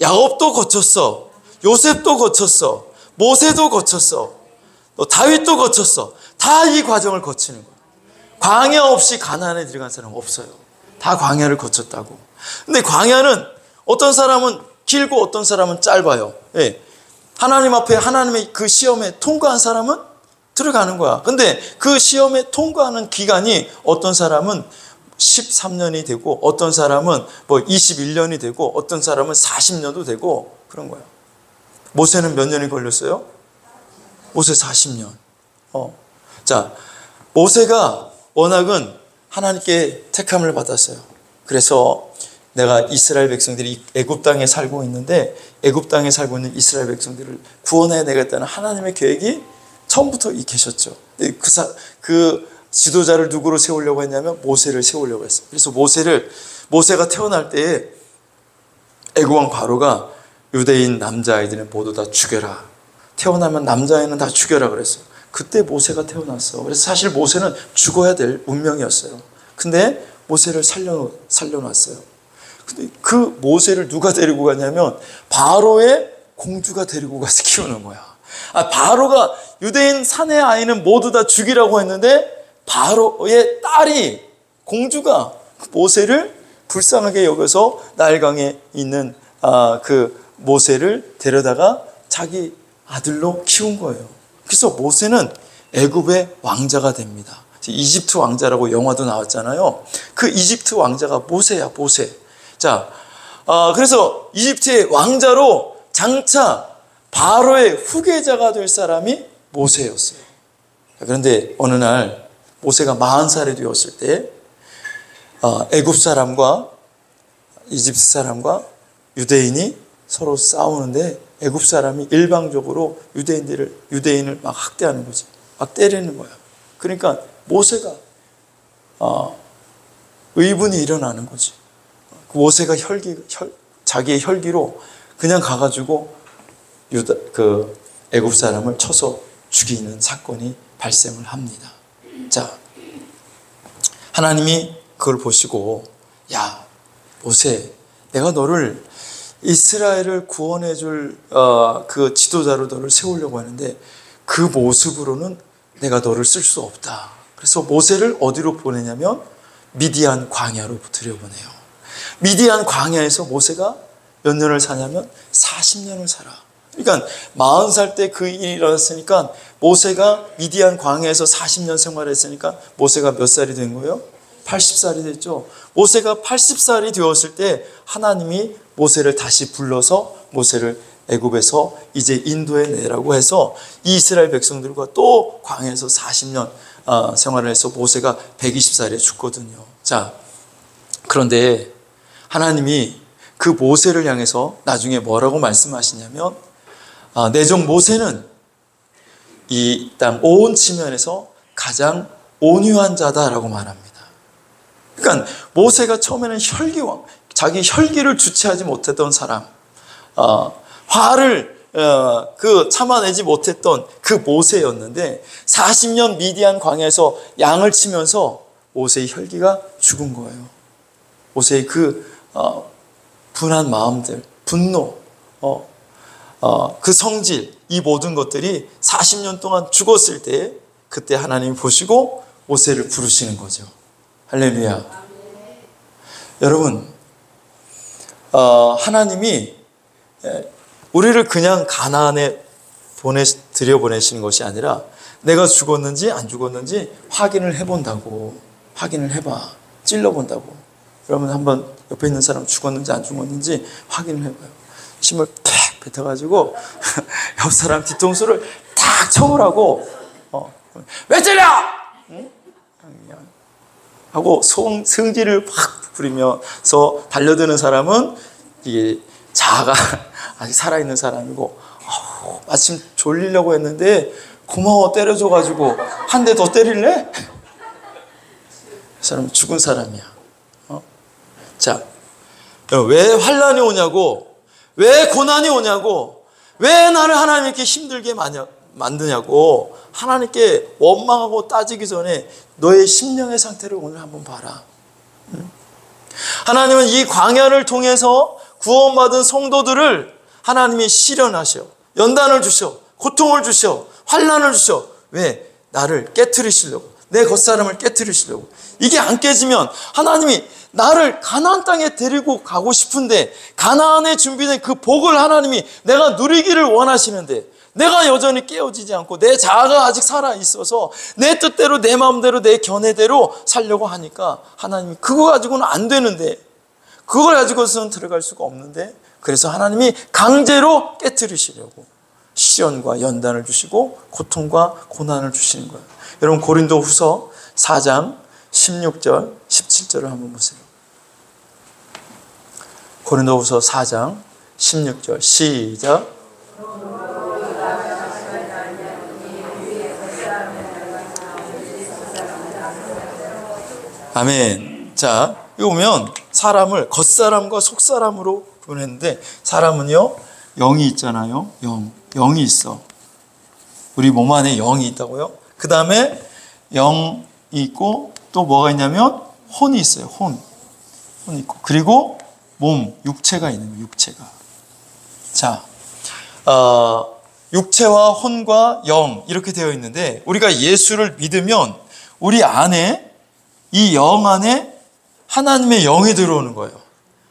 야곱도 거쳤어. 요셉도 거쳤어. 모세도 거쳤어. 또 다윗도 거쳤어. 다 이 과정을 거치는 거예요. 광야 없이 가나안에 들어간 사람은 없어요. 다 광야를 거쳤다고. 근데 광야는 어떤 사람은 길고 어떤 사람은 짧아요. 예. 하나님 앞에 하나님의 그 시험에 통과한 사람은 들어가는 거야. 근데 그 시험에 통과하는 기간이 어떤 사람은 13년이 되고 어떤 사람은 21년이 되고 어떤 사람은 40년도 되고 그런 거예요. 모세는 몇 년이 걸렸어요? 모세 40년. 자, 모세가 워낙은 하나님께 택함을 받았어요. 그래서 내가 이스라엘 백성들이 애굽 땅에 살고 있는데 애굽 땅에 살고 있는 이스라엘 백성들을 구원해 내겠다는 하나님의 계획이 처음부터 계셨죠. 그 지도자를 누구로 세우려고 했냐면 모세를 세우려고 했어요. 그래서 모세가 태어날 때에 애굽 왕 바로가 유대인 남자아이들은 모두 다 죽여라. 태어나면 남자아이는 다 죽여라 그랬어요. 그때 모세가 태어났어. 그래서 사실 모세는 죽어야 될 운명이었어요. 근데 모세를 살려놨어요. 근데 그 모세를 누가 데리고 가냐면 바로의 공주가 데리고 가서 키우는 거야. 바로가 유대인 사내 아이는 모두 다 죽이라고 했는데 바로의 딸이 공주가 모세를 불쌍하게 여겨서 나일강에 있는 그 모세를 데려다가 자기 아들로 키운 거예요. 그래서 모세는 애굽의 왕자가 됩니다. 이집트 왕자라고 영화도 나왔잖아요. 그 이집트 왕자가 모세야, 모세. 자, 그래서 이집트의 왕자로 장차 바로의 후계자가 될 사람이 모세였어요. 그런데 어느 날 모세가 40살이 되었을 때 애굽 사람과 이집트 사람과 유대인이 서로 싸우는데 애굽 사람이 일방적으로 유대인을 막 학대하는 거지. 막 때리는 거야. 그러니까 모세가 의분이 일어나는 거지. 모세가 자기의 혈기로 그냥 가가지고 애굽 사람을 쳐서 죽이는 사건이 발생을 합니다. 자, 하나님이 그걸 보시고 야 모세, 내가 너를 이스라엘을 구원해 줄 그 지도자로 너를 세우려고 하는데 그 모습으로는 내가 너를 쓸 수 없다. 그래서 모세를 어디로 보내냐면 미디안 광야로 들여보내요. 미디안 광야에서 모세가 몇 년을 사냐면 40년을 살아. 그러니까 40살 때 그 일이 일어났으니까 모세가 미디안 광야에서 40년 생활했으니까 모세가 몇 살이 된 거예요? 80살이 됐죠. 모세가 80살이 되었을 때 하나님이 모세를 다시 불러서 모세를 애굽에서 이제 인도해 내라고 해서 이스라엘 백성들과 또 광야에서 40년 생활을 해서 모세가 120살에 죽거든요. 자, 그런데 하나님이 그 모세를 향해서 나중에 뭐라고 말씀하시냐면 내 종 모세는 이 땅 온 지면에서 가장 온유한 자다라고 말합니다. 그러니까 모세가 처음에는 혈기왕, 자기 혈기를 주체하지 못했던 사람, 화를 참아내지 못했던 그 모세였는데 40년 미디안 광야에서 양을 치면서 모세의 혈기가 죽은 거예요. 모세의 그 분한 마음들, 분노, 그 성질, 이 모든 것들이 40년 동안 죽었을 때 그때 하나님이 보시고 모세를 부르시는 거죠. 할렐루야. 여러분, 하나님이 우리를 그냥 가나안에 들여보내시는 것이 아니라 내가 죽었는지 안 죽었는지 확인을 해본다고. 확인을 해봐. 찔러본다고. 그러면 한번 옆에 있는 사람 죽었는지 안 죽었는지 확인을 해봐요. 힘을 팍 뱉어가지고 옆 사람 뒤통수를 탁 쳐보라고 왜 때려! 응? 하고 성질을 확 부리면서 달려드는 사람은 이게 자아가 아직 살아있는 사람이고 마침 졸리려고 했는데 고마워 때려줘가지고 한 대 더 때릴래? 그 사람은 죽은 사람이야. 자, 왜 환난이 오냐고, 왜 고난이 오냐고, 왜 나를 하나님께 힘들게 만드냐고 하나님께 원망하고 따지기 전에 너의 심령의 상태를 오늘 한번 봐라. 하나님은 이 광야를 통해서 구원받은 성도들을 하나님이 시련하셔, 연단을 주셔, 고통을 주셔, 환난을 주셔. 왜? 나를 깨트리시려고, 내 겉사람을 깨트리시려고. 이게 안 깨지면 하나님이 나를 가나안 땅에 데리고 가고 싶은데 가나안에 준비된 그 복을 하나님이 내가 누리기를 원하시는데 내가 여전히 깨어지지 않고 내 자아가 아직 살아있어서 내 뜻대로 내 마음대로 내 견해대로 살려고 하니까 하나님이 그거 가지고는 안 되는데, 그걸 가지고서는 들어갈 수가 없는데, 그래서 하나님이 강제로 깨트리시려고 시련과 연단을 주시고 고통과 고난을 주시는 거예요. 여러분 고린도후서 4장 16절 17절을 한번 보세요. 고린도후서 4장 16절 시작. 아멘. 자, 여기 보면 사람을 겉사람과 속사람으로 보냈는데, 사람은요 영이 있잖아요. 영이 있어. 우리 몸 안에 영이 있다고요. 그 다음에 영이 있고 또 뭐가 있냐면 혼이 있어요. 혼이 있고, 그리고 몸, 육체가 있는 거예요. 육체가. 자, 육체와 혼과 영 이렇게 되어 있는데, 우리가 예수를 믿으면 우리 안에, 이 영 안에 하나님의 영이 들어오는 거예요.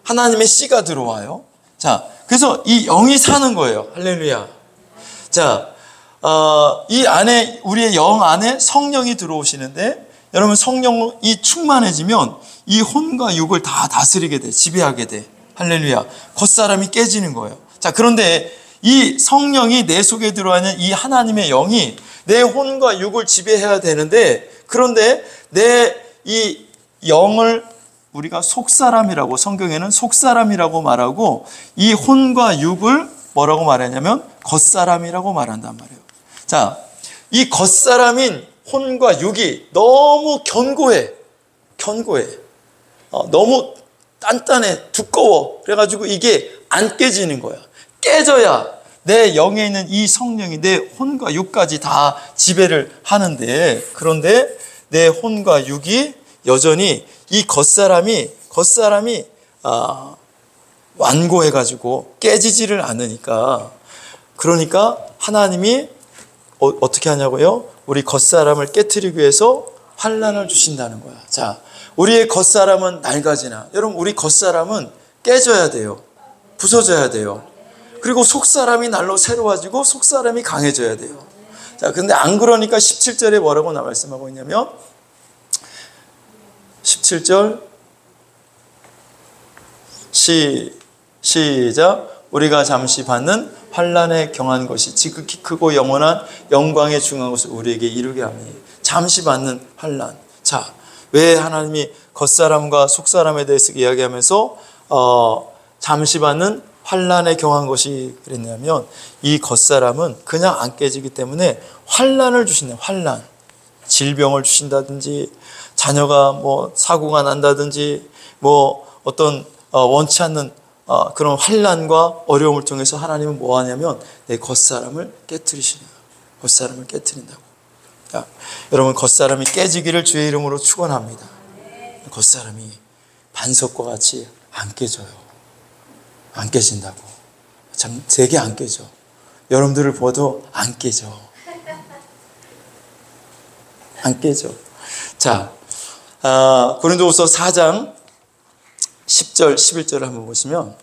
하나님의 씨가 들어와요. 자, 그래서 이 영이 사는 거예요. 할렐루야. 자, 이 안에, 우리의 영 안에 성령이 들어오시는데, 여러분 성령이 충만해지면 이 혼과 육을 다 다스리게 돼, 지배하게 돼. 할렐루야. 겉사람이 깨지는 거예요. 자, 그런데 이 성령이 내 속에 들어와 있는 이 하나님의 영이 내 혼과 육을 지배해야 되는데, 그런데 내 이 영을 우리가 속사람이라고, 성경에는 속사람이라고 말하고, 이 혼과 육을 뭐라고 말하냐면 겉사람이라고 말한단 말이에요. 자, 이 겉사람인 혼과 육이 너무 견고해. 너무 단단해, 두꺼워. 그래가지고 이게 안 깨지는 거야. 깨져야 내 영에 있는 이 성령이 내 혼과 육까지 다 지배를 하는데, 그런데 내 혼과 육이 여전히 이 겉사람이 완고해가지고 깨지지를 않으니까, 그러니까 하나님이 어떻게 하냐고요? 우리 겉사람을 깨트리기 위해서 환난을 주신다는 거야. 자, 우리의 겉사람은 낡아지나, 여러분 우리 겉사람은 깨져야 돼요. 부서져야 돼요. 그리고 속사람이 날로 새로워지고 속사람이 강해져야 돼요. 자, 근데 안 그러니까 17절에 뭐라고 말씀하고 있냐면, 17절 시작. 우리가 잠시 받는 환난에 경한 것이 지극히 크고 영원한 영광에 중한 것을 우리에게 이루게 하니. 잠시 받는 환난. 자, 왜 하나님이 겉사람과 속사람에 대해서 이야기하면서 잠시 받는 환난에 경한 것이 그랬냐면, 이 겉사람은 그냥 안 깨지기 때문에 환난을 주신다. 환난. 질병을 주신다든지, 자녀가 뭐 사고가 난다든지, 뭐 어떤 원치 않는 그런 환난과 어려움을 통해서 하나님은 뭐 하냐면 내 겉사람을 깨트리시는 거예요. 겉사람을 깨트린다고. 자, 여러분 겉사람이 깨지기를 주의 이름으로 축원합니다. 겉사람이 반석과 같이 안 깨져요. 안 깨진다고. 참 되게 안 깨져. 여러분들을 봐도 안 깨져. 안 깨져. 자, 고린도후서 4장 10절 11절을 한번 보시면,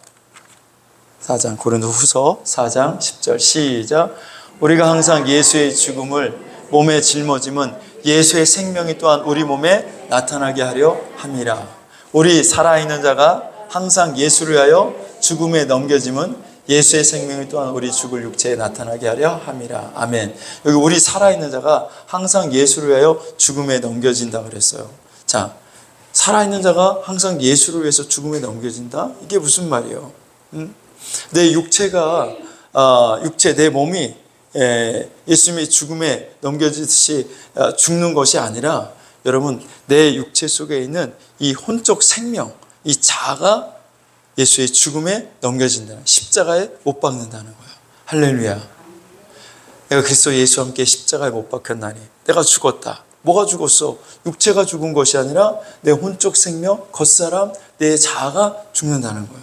4장 고린도후서 4장 10절 시작. 우리가 항상 예수의 죽음을 몸에 짊어짐은 예수의 생명이 또한 우리 몸에 나타나게 하려 함이라. 우리 살아있는 자가 항상 예수를 위하여 죽음에 넘겨짐은 예수의 생명이 또한 우리 죽을 육체에 나타나게 하려 함이라. 아멘. 여기 우리 살아있는 자가 항상 예수를 위하여 죽음에 넘겨진다 그랬어요. 자, 살아있는 자가 항상 예수를 위해서 죽음에 넘겨진다? 이게 무슨 말이에요? 내 육체가 내 몸이 예수님의 죽음에 넘겨지듯이 죽는 것이 아니라, 여러분, 내 육체 속에 있는 이 혼적 생명, 이 자아가 예수의 죽음에 넘겨진다는, 십자가에 못 박는다는 거예요. 할렐루야. 내가 그리스도 예수와 함께 십자가에 못 박혔나니 내가 죽었다. 뭐가 죽었어? 육체가 죽은 것이 아니라 내 혼적 생명, 겉사람, 내 자아가 죽는다는 거예요.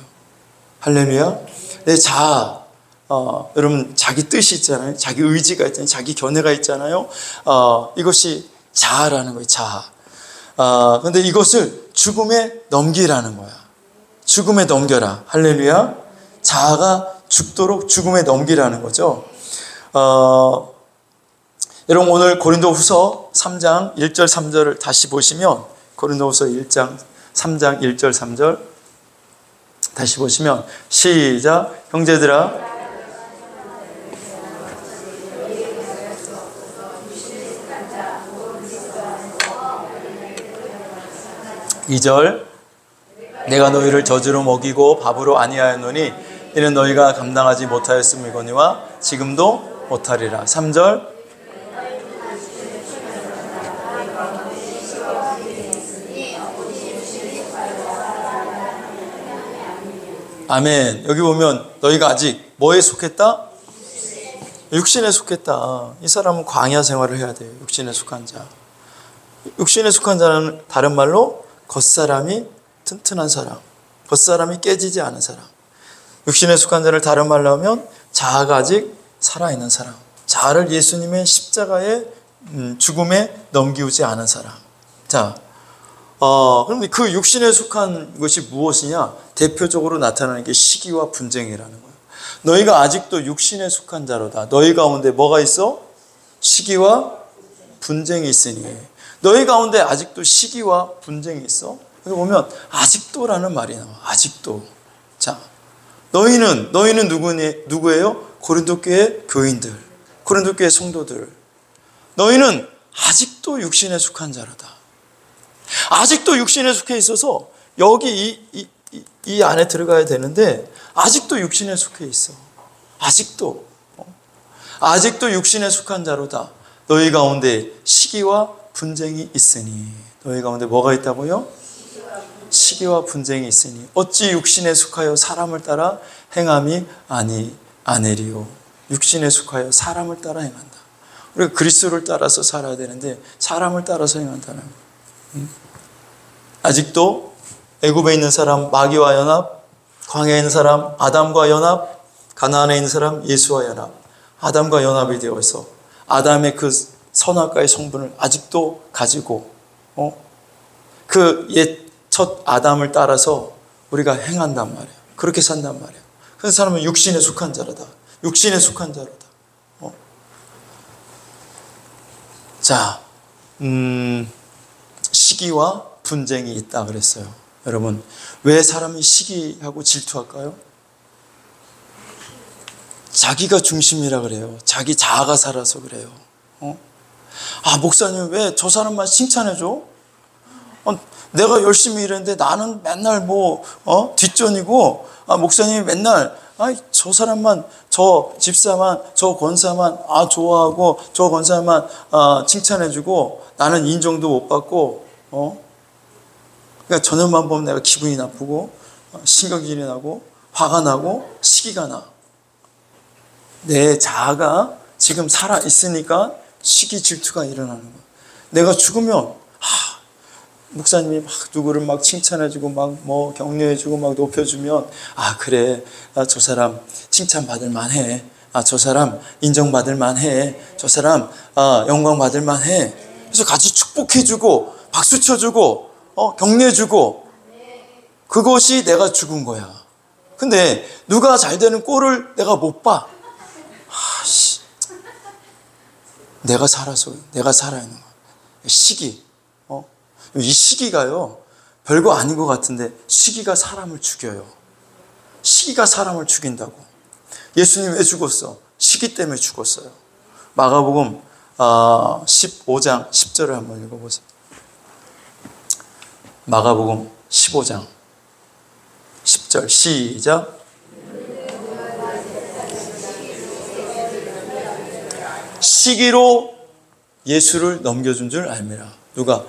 할렐루야. 내 자아, 여러분, 자기 뜻이 있잖아요. 자기 의지가 있잖아요. 자기 견해가 있잖아요. 이것이 자아라는 거예요. 자아. 근데 이것을 죽음에 넘기라는 거야. 죽음에 넘겨라. 할렐루야. 자아가 죽도록 죽음에 넘기라는 거죠. 여러분, 오늘 고린도후서 3장 1절 3절을 다시 보시면, 고린도후서 1장 3장 1절 3절 다시 보시면, 시작. 형제들아, 2절, 내가 너희를 저주로 먹이고 밥으로 아니하였노니 이는 너희가 감당하지 못하였음이거니와 지금도 못하리라. 3절, 아멘. 여기 보면 너희가 아직 뭐에 속했다? 육신에 속했다. 이 사람은 광야 생활을 해야 돼요. 육신에 속한 자. 육신에 속한 자는 다른 말로 겉사람이 튼튼한 사람, 겉사람이 깨지지 않은 사람. 육신에 속한 자를 다른 말로 하면 자아가 아직 살아있는 사람, 자아를 예수님의 십자가의 죽음에 넘기우지 않은 사람. 자, 그럼 그 육신에 속한 것이 무엇이냐? 대표적으로 나타나는 게 시기와 분쟁이라는 거예요. 너희가 아직도 육신에 속한 자로다. 너희 가운데 뭐가 있어? 시기와 분쟁이 있으니. 너희 가운데 아직도 시기와 분쟁이 있어? 여기 보면 아직도라는 말이 나와. 아직도. 자, 너희는 누구예요? 고린도 교회 교인들, 고린도 교회 성도들. 너희는 아직도 육신에 속한 자로다. 아직도 육신에 속해 있어서 여기 이 안에 들어가야 되는데 아직도 육신에 속해 있어. 아직도 육신에 속한 자로다. 너희 가운데 시기와 분쟁이 있으니. 너희 가운데 뭐가 있다고요? 시기와 분쟁이 있으니 어찌 육신에 속하여 사람을 따라 행함이 아니리요. 육신에 속하여 사람을 따라 행한다. 우리가 그리스도를 따라서 살아야 되는데 사람을 따라서 행한다는 거예요. 아직도 애굽에 있는 사람 마귀와 연합, 광야에 있는 사람 아담과 연합, 가나안에 있는 사람 예수와 연합, 아담과 연합이 되어 있어 아담의 그 선악과의 성분을 아직도 가지고 그 옛 첫 아담을 따라서 우리가 행한단 말이에요. 그렇게 산단 말이에요. 그 사람은 육신에 속한 자로다. 육신에 속한 자로다. 자, 시기와 분쟁이 있다 그랬어요. 여러분, 왜 사람이 시기하고 질투할까요? 자기가 중심이라 그래요. 자기 자아가 살아서 그래요. 목사님 왜 저 사람만 칭찬해줘? 내가 열심히 일했는데 나는 맨날 뒷전이고, 목사님이 맨날, 저 사람만, 저 집사만, 저 권사만, 좋아하고, 저 권사만, 칭찬해주고, 나는 인정도 못 받고, 그러니까 저녁만 보면 내가 기분이 나쁘고, 신경질이 나고, 화가 나고, 시기가 나. 내 자아가 지금 살아있으니까 시기 질투가 일어나는 거야. 내가 죽으면, 목사님이 막 누구를 막 칭찬해주고 막 격려해주고 막 높여주면 그래, 저 사람 칭찬받을 만해, 저 사람 인정받을 만해, 저 사람 영광받을 만해. 그래서 같이 축복해주고 박수 쳐주고 격려해주고, 그것이 내가 죽은 거야. 근데 누가 잘 되는 꼴을 내가 못 봐. 내가 살아있는 거야. 시기. 이 시기가요, 별거 아닌 것 같은데 시기가 사람을 죽여요. 시기가 사람을 죽인다고. 예수님 왜 죽었어? 시기 때문에 죽었어요. 마가복음 15장 10절을 한번 읽어보세요. 마가복음 15장 10절 시작. 시기로 예수를 넘겨준 줄 알미라. 누가?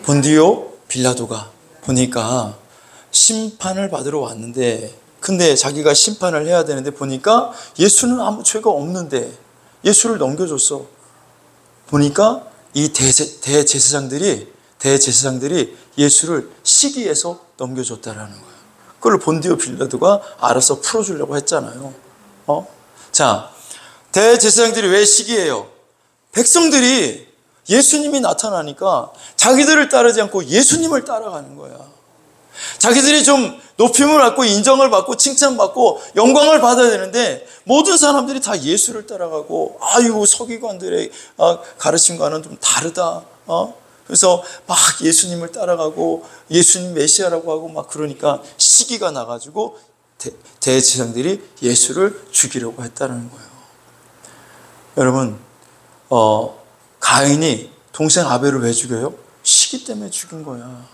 본디오 빌라도가 보니까 심판을 받으러 왔는데, 근데 자기가 심판을 해야 되는데 보니까 예수는 아무 죄가 없는데 예수를 넘겨줬어. 보니까 이 대제사장들이 예수를 시기해서 넘겨줬다라는 거예요. 그걸 본디오 빌라도가 알아서 풀어주려고 했잖아요. 자, 대제사장들이 왜 시기해요? 백성들이 예수님이 나타나니까 자기들을 따르지 않고 예수님을 따라가는 거야. 자기들이 좀 높임을 받고 인정을 받고 칭찬받고 영광을 받아야 되는데 모든 사람들이 다 예수를 따라가고, 아이고 서기관들의 가르침과는 좀 다르다. 그래서 막 예수님을 따라가고 예수님 메시아라고 하고 막 그러니까 시기가 나가지고 대제사장들이 예수를 죽이려고 했다는 거예요. 여러분, 가인이 동생 아벨을 왜 죽여요? 시기 때문에 죽인 거야.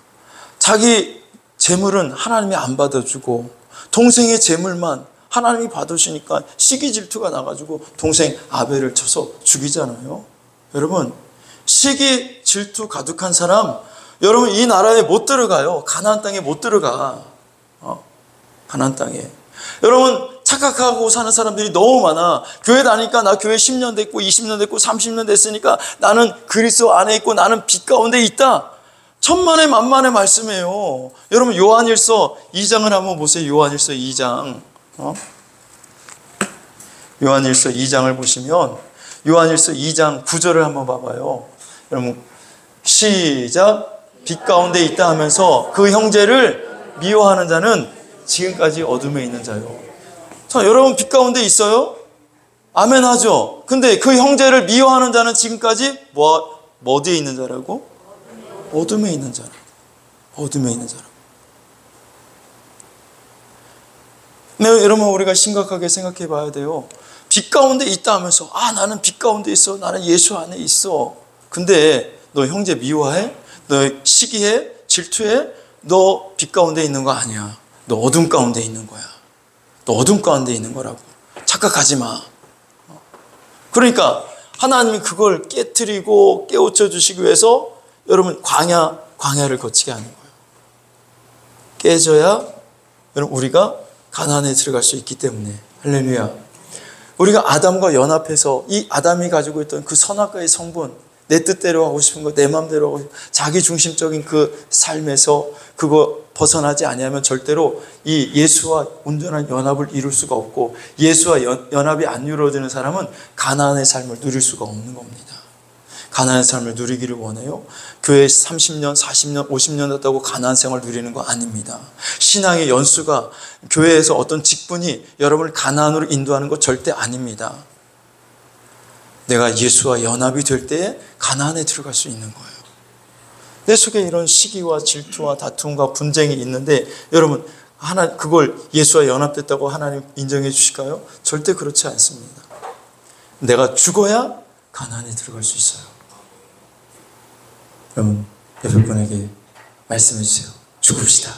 자기 재물은 하나님이 안 받아주고 동생의 재물만 하나님이 받으시니까 시기 질투가 나가지고 동생 아벨을 쳐서 죽이잖아요. 여러분, 시기 질투 가득한 사람, 여러분 이 나라에 못 들어가요. 가나안 땅에 못 들어가. 가나안 땅에. 여러분, 착각하고 사는 사람들이 너무 많아. 교회 다니까 나 교회 10년 됐고 20년 됐고 30년 됐으니까 나는 그리스도 안에 있고 나는 빛 가운데 있다. 천만의 만만의 말씀이에요. 여러분, 요한일서 2장을 한번 보세요. 요한일서 2장. 요한일서 2장을 보시면 요한일서 2장 9절을 한번 봐봐요. 여러분, 시작. 빛 가운데 있다 하면서 그 형제를 미워하는 자는 지금까지 어둠에 있는 자요. 자, 여러분 빛 가운데 있어요? 아멘 하죠? 근데 그 형제를 미워하는 자는 지금까지 어디에 있는 자라고? 어둠에 있는 자라고. 어둠에 있는 자라고. 네, 여러분 우리가 심각하게 생각해 봐야 돼요. 빛 가운데 있다 하면서 나는 빛 가운데 있어. 나는 예수 안에 있어. 근데 너 형제 미워해? 너 시기해? 질투해? 너 빛 가운데 있는 거 아니야. 너 어둠 가운데 있는 거야. 너 어둠 가운데 있는 거라고. 착각하지 마. 그러니까 하나님이 그걸 깨트리고 깨우쳐 주시기 위해서 여러분 광야를 거치게 하는 거예요. 깨져야 여러분 우리가 가나안에 들어갈 수 있기 때문에. 할렐루야. 우리가 아담과 연합해서 이 아담이 가지고 있던 그 선악과의 성분, 내 뜻대로 하고 싶은 거, 내 마음대로 하고 싶은 거, 자기 중심적인 그 삶에서 그거 벗어나지 아니하면 절대로 이 예수와 온전한 연합을 이룰 수가 없고, 예수와 연합이 안 이루어지는 사람은 가나안의 삶을 누릴 수가 없는 겁니다. 가나안의 삶을 누리기를 원해요? 교회 30년, 40년, 50년 됐다고 가나안 생활 누리는 거 아닙니다. 신앙의 연수가, 교회에서 어떤 직분이 여러분을 가나안으로 인도하는 거 절대 아닙니다. 내가 예수와 연합이 될 때에 가나안에 들어갈 수 있는 거예요. 내 속에 이런 시기와 질투와 다툼과 분쟁이 있는데 여러분, 그걸 예수와 연합됐다고 하나님 인정해 주실까요? 절대 그렇지 않습니다. 내가 죽어야 가나안에 들어갈 수 있어요. 여러분, 옆에 분에게 말씀해 주세요. 죽읍시다.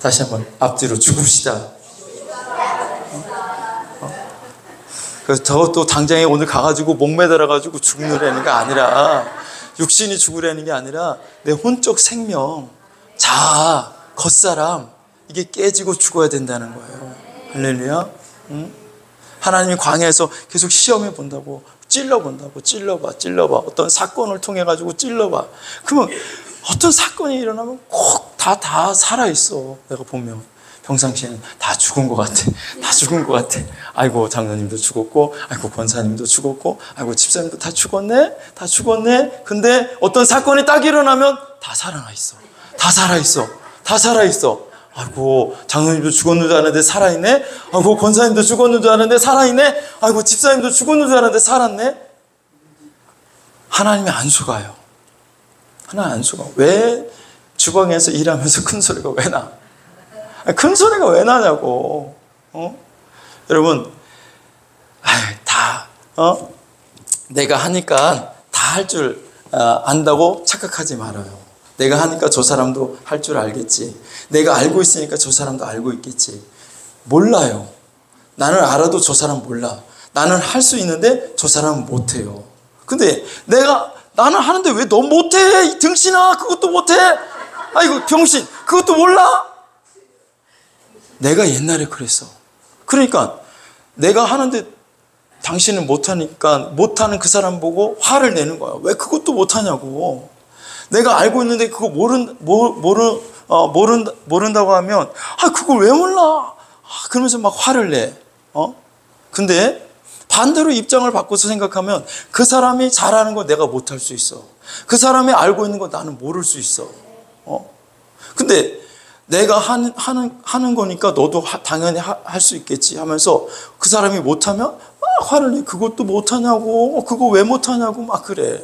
다시 한번 앞뒤로 죽읍시다. 그래서 저것도 당장에 오늘 가가지고 목 매달아가지고 죽으려는 게 아니라, 육신이 죽으려는 게 아니라 내 혼적 생명, 자아, 겉사람, 이게 깨지고 죽어야 된다는 거예요. 할렐루야. 하나님이 광야에서 계속 시험해 본다고, 찔러본다고, 찔러봐. 어떤 사건을 통해 가지고 찔러봐. 그러면 어떤 사건이 일어나면 꼭 다 살아있어. 내가 보면 평상시에는 다 죽은 것 같아. 아이고 장로님도 죽었고, 아이고 권사님도 죽었고, 아이고 집사님도 다 죽었네. 근데 어떤 사건이 딱 일어나면 다 살아있어. 아이고 장로님도 죽었는 줄 알았는데 살아있네. 아이고 권사님도 죽었는 줄 알았는데 살아있네. 아이고 집사님도 죽었는 줄 알았는데 살았네. 하나님이 안 속아요. 하나님 안 속아. 왜 주방에서 일하면서 큰 소리가 왜 나? 큰 소리가 왜 나냐고. 여러분, 내가 하니까 다 할 줄 안다고 착각하지 말아요. 내가 하니까 저 사람도 할 줄 알겠지. 내가 알고 있으니까 저 사람도 알고 있겠지. 몰라요. 나는 알아도 저 사람 몰라. 나는 할 수 있는데 저 사람은 못해요. 근데 나는 하는데 왜 너 못해? 이 등신아, 그것도 못해? 아이고 병신, 그것도 몰라? 내가 옛날에 그랬어. 그러니까 내가 하는데 당신은 못하니까 못하는 그 사람 보고 화를 내는 거야. 왜 그것도 못하냐고. 내가 알고 있는데 그거 모른다고 하면 그걸 왜 몰라? 그러면서 막 화를 내. 근데 반대로 입장을 바꿔서 생각하면 그 사람이 잘하는 거 내가 못할 수 있어. 그 사람이 알고 있는 거 나는 모를 수 있어. 근데 내가 하는 거니까 너도 당연히 할 수 있겠지 하면서 그 사람이 못하면 막 화를 내. 그것도 못하냐고. 그거 왜 못하냐고 막 그래.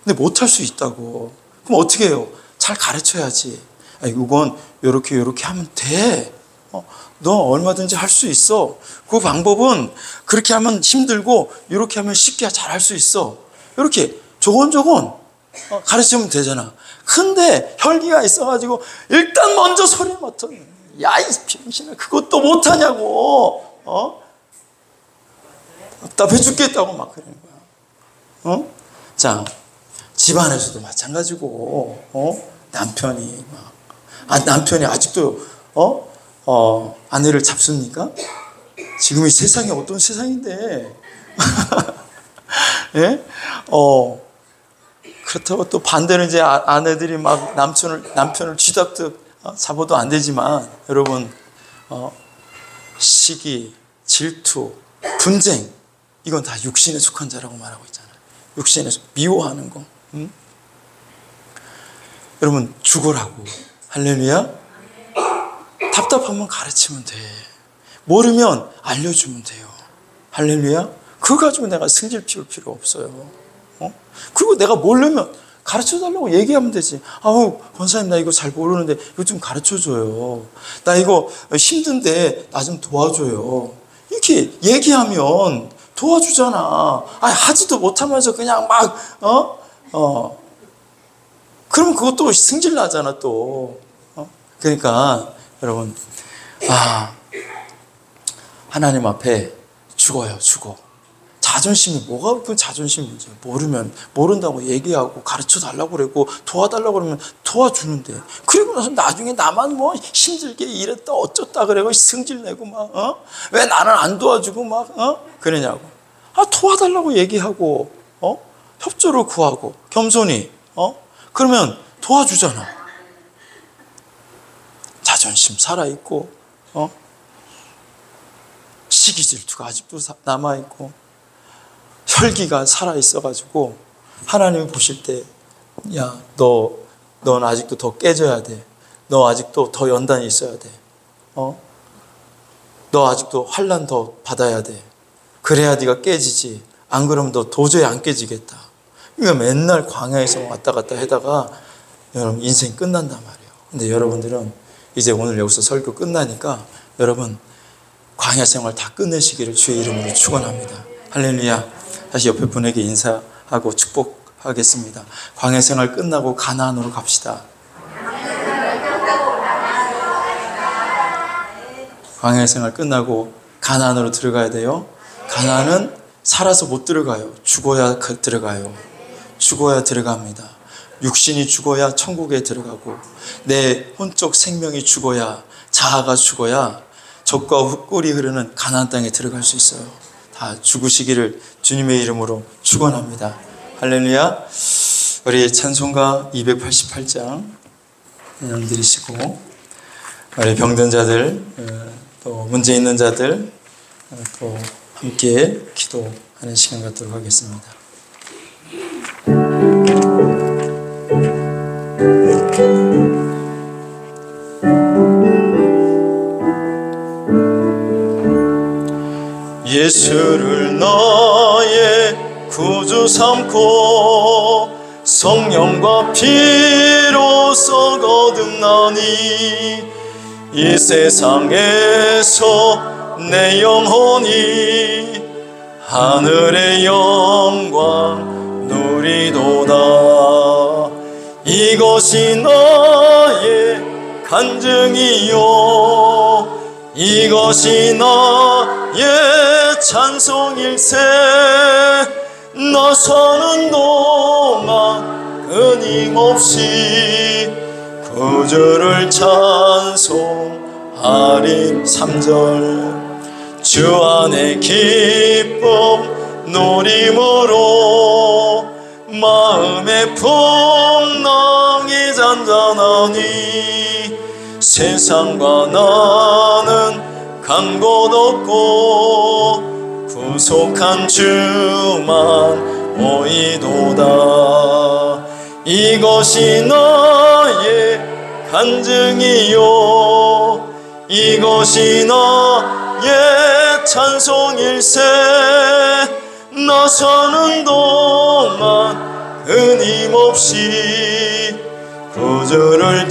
근데 못할 수 있다고. 그럼 어떻게 해요? 잘 가르쳐야지. 이건 요렇게 하면 돼. 너 얼마든지 할 수 있어. 그 방법은 그렇게 하면 힘들고 이렇게 하면 쉽게 잘 할 수 있어. 이렇게 조곤조곤 가르치면 되잖아. 근데 혈기가 있어가지고 일단 먼저 소리 맡아. 야, 이 병신아, 그것도 못하냐고. 답답해 죽겠다고 막 그러는 거야. 자, 집안에서도 마찬가지고, 남편이 남편이 아직도 아내를 잡습니까? 지금 이 세상이 어떤 세상인데. 예? 그렇다고 또 반대로 이제 아내들이 막 남편을 쥐잡듯 잡아도 안 되지만, 여러분, 시기, 질투, 분쟁, 이건 다 육신에 속한 자라고 말하고 있잖아요. 육신에서 미워하는 거. 여러분, 죽으라고. 할렐루야. 답답하면 가르치면 돼. 모르면 알려주면 돼요. 할렐루야. 그거 가지고 내가 승질 피울 필요 없어요. 그리고 내가 모르면 가르쳐달라고 얘기하면 되지. 권사님, 나 이거 잘 모르는데 이거 좀 가르쳐줘요. 나 이거 힘든데 나 좀 도와줘요. 이렇게 얘기하면 도와주잖아. 하지도 못하면서 그냥 막 그러면 그것도 승질 나잖아 또. 그러니까 여러분, 하나님 앞에 죽어. 자존심이 뭐가 그 자존심인지 모르면 모른다고 얘기하고 가르쳐 달라고 그러고 도와달라고 그러면 도와주는데, 그리고 나서 나중에 나만 뭐 힘들게 일했다 어쩌다 그래고 승질 내고 막 왜 나는 안 도와주고 막 그러냐고. 도와달라고 얘기하고 협조를 구하고 겸손히 그러면 도와주잖아. 자존심 살아있고 시기 질투가 아직도 남아있고 혈기가 살아있어가지고 하나님이 보실 때, 야, 넌 아직도 더 깨져야 돼. 너 아직도 더 연단이 있어야 돼. 너 아직도 환난 더 받아야 돼. 그래야 네가 깨지지. 안 그러면 너 도저히 안 깨지겠다. 그러니까 맨날 광야에서 왔다 갔다 하다가 여러분 인생 끝난단 말이에요. 근데 여러분들은 이제 오늘 여기서 설교 끝나니까 여러분 광야 생활 다 끝내시기를 주의 이름으로 축원합니다. 할렐루야. 다시 옆에 분에게 인사하고 축복하겠습니다. 광야 생활 끝나고 가나안으로 갑시다. 광야 생활 끝나고 가나안으로 들어가야 돼요. 가나안은 살아서 못 들어가요. 죽어야 들어가요. 죽어야 들어갑니다. 육신이 죽어야 천국에 들어가고, 내 혼적 생명이 죽어야, 자아가 죽어야 젖과 꿀이 흐르는 가나안 땅에 들어갈 수 있어요. 다 죽으시기를 주님의 이름으로 축원합니다. 할렐루야. 우리 찬송가 288장 드리시고, 우리 병든 자들, 또 문제 있는 자들, 또 함께 기도하는 시간 갖도록 하겠습니다. 예수를 너의 구주 삼고 성령과 피로써 거듭나니 이 세상에서 내 영혼이 하늘의 영광 누리도다. 이것이 나의 간증이요 이것이 나의 찬송일세. 나 사는 동안 끊임없이 구주를 찬송하리. 3절 주 안에 기쁨 누림으로 마음의 풍랑이 잔잔하니 세상과 나는 간 곳 없고 구속한 주만 보이도다. 이것이 나의 간증이요 이것이 나의 찬송일세. 나 사는 동안 끊임없이 구주를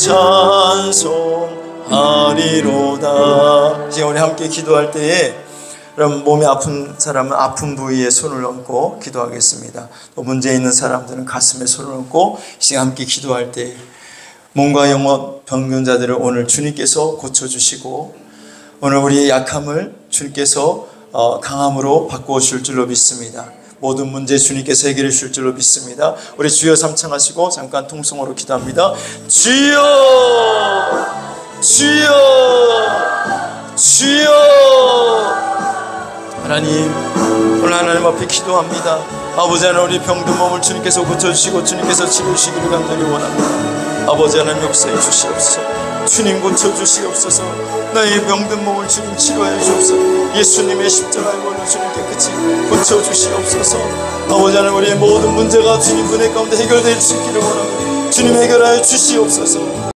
찬송하리로다. 이제 우리 함께 기도할 때에 그럼 몸이 아픈 사람은 아픈 부위에 손을 얹고 기도하겠습니다. 또 문제 있는 사람들은 가슴에 손을 얹고 이제 함께 기도할 때 몸과 영혼 병든자들을 오늘 주님께서 고쳐주시고 오늘 우리의 약함을 주님께서 강함으로 바꾸실 줄로 믿습니다. 모든 문제 주님께서 해결해 주실 줄로 믿습니다. 우리 주여 삼창하시고 잠깐 통성으로 기도합니다. 주여 주여 주여. 하나님 오늘 하나님 앞에 기도합니다. 아버지 하나님 우리 병든 몸을 주님께서 고쳐주시고 주님께서 치료하시기를 간절히 원합니다. 아버지 하나님 역사해 주시옵소서. 주님 고쳐주시옵소서. 나의 병든 몸을 주님 치료해 주옵소서. 예수님의 십자가의 걸로 주님 깨끗이 고쳐주시옵소서. 아버지 하나님 우리의 모든 문제가 주님 은혜 가운데 해결될 수 있기를 원합니다. 주님 해결하여 주시옵소서.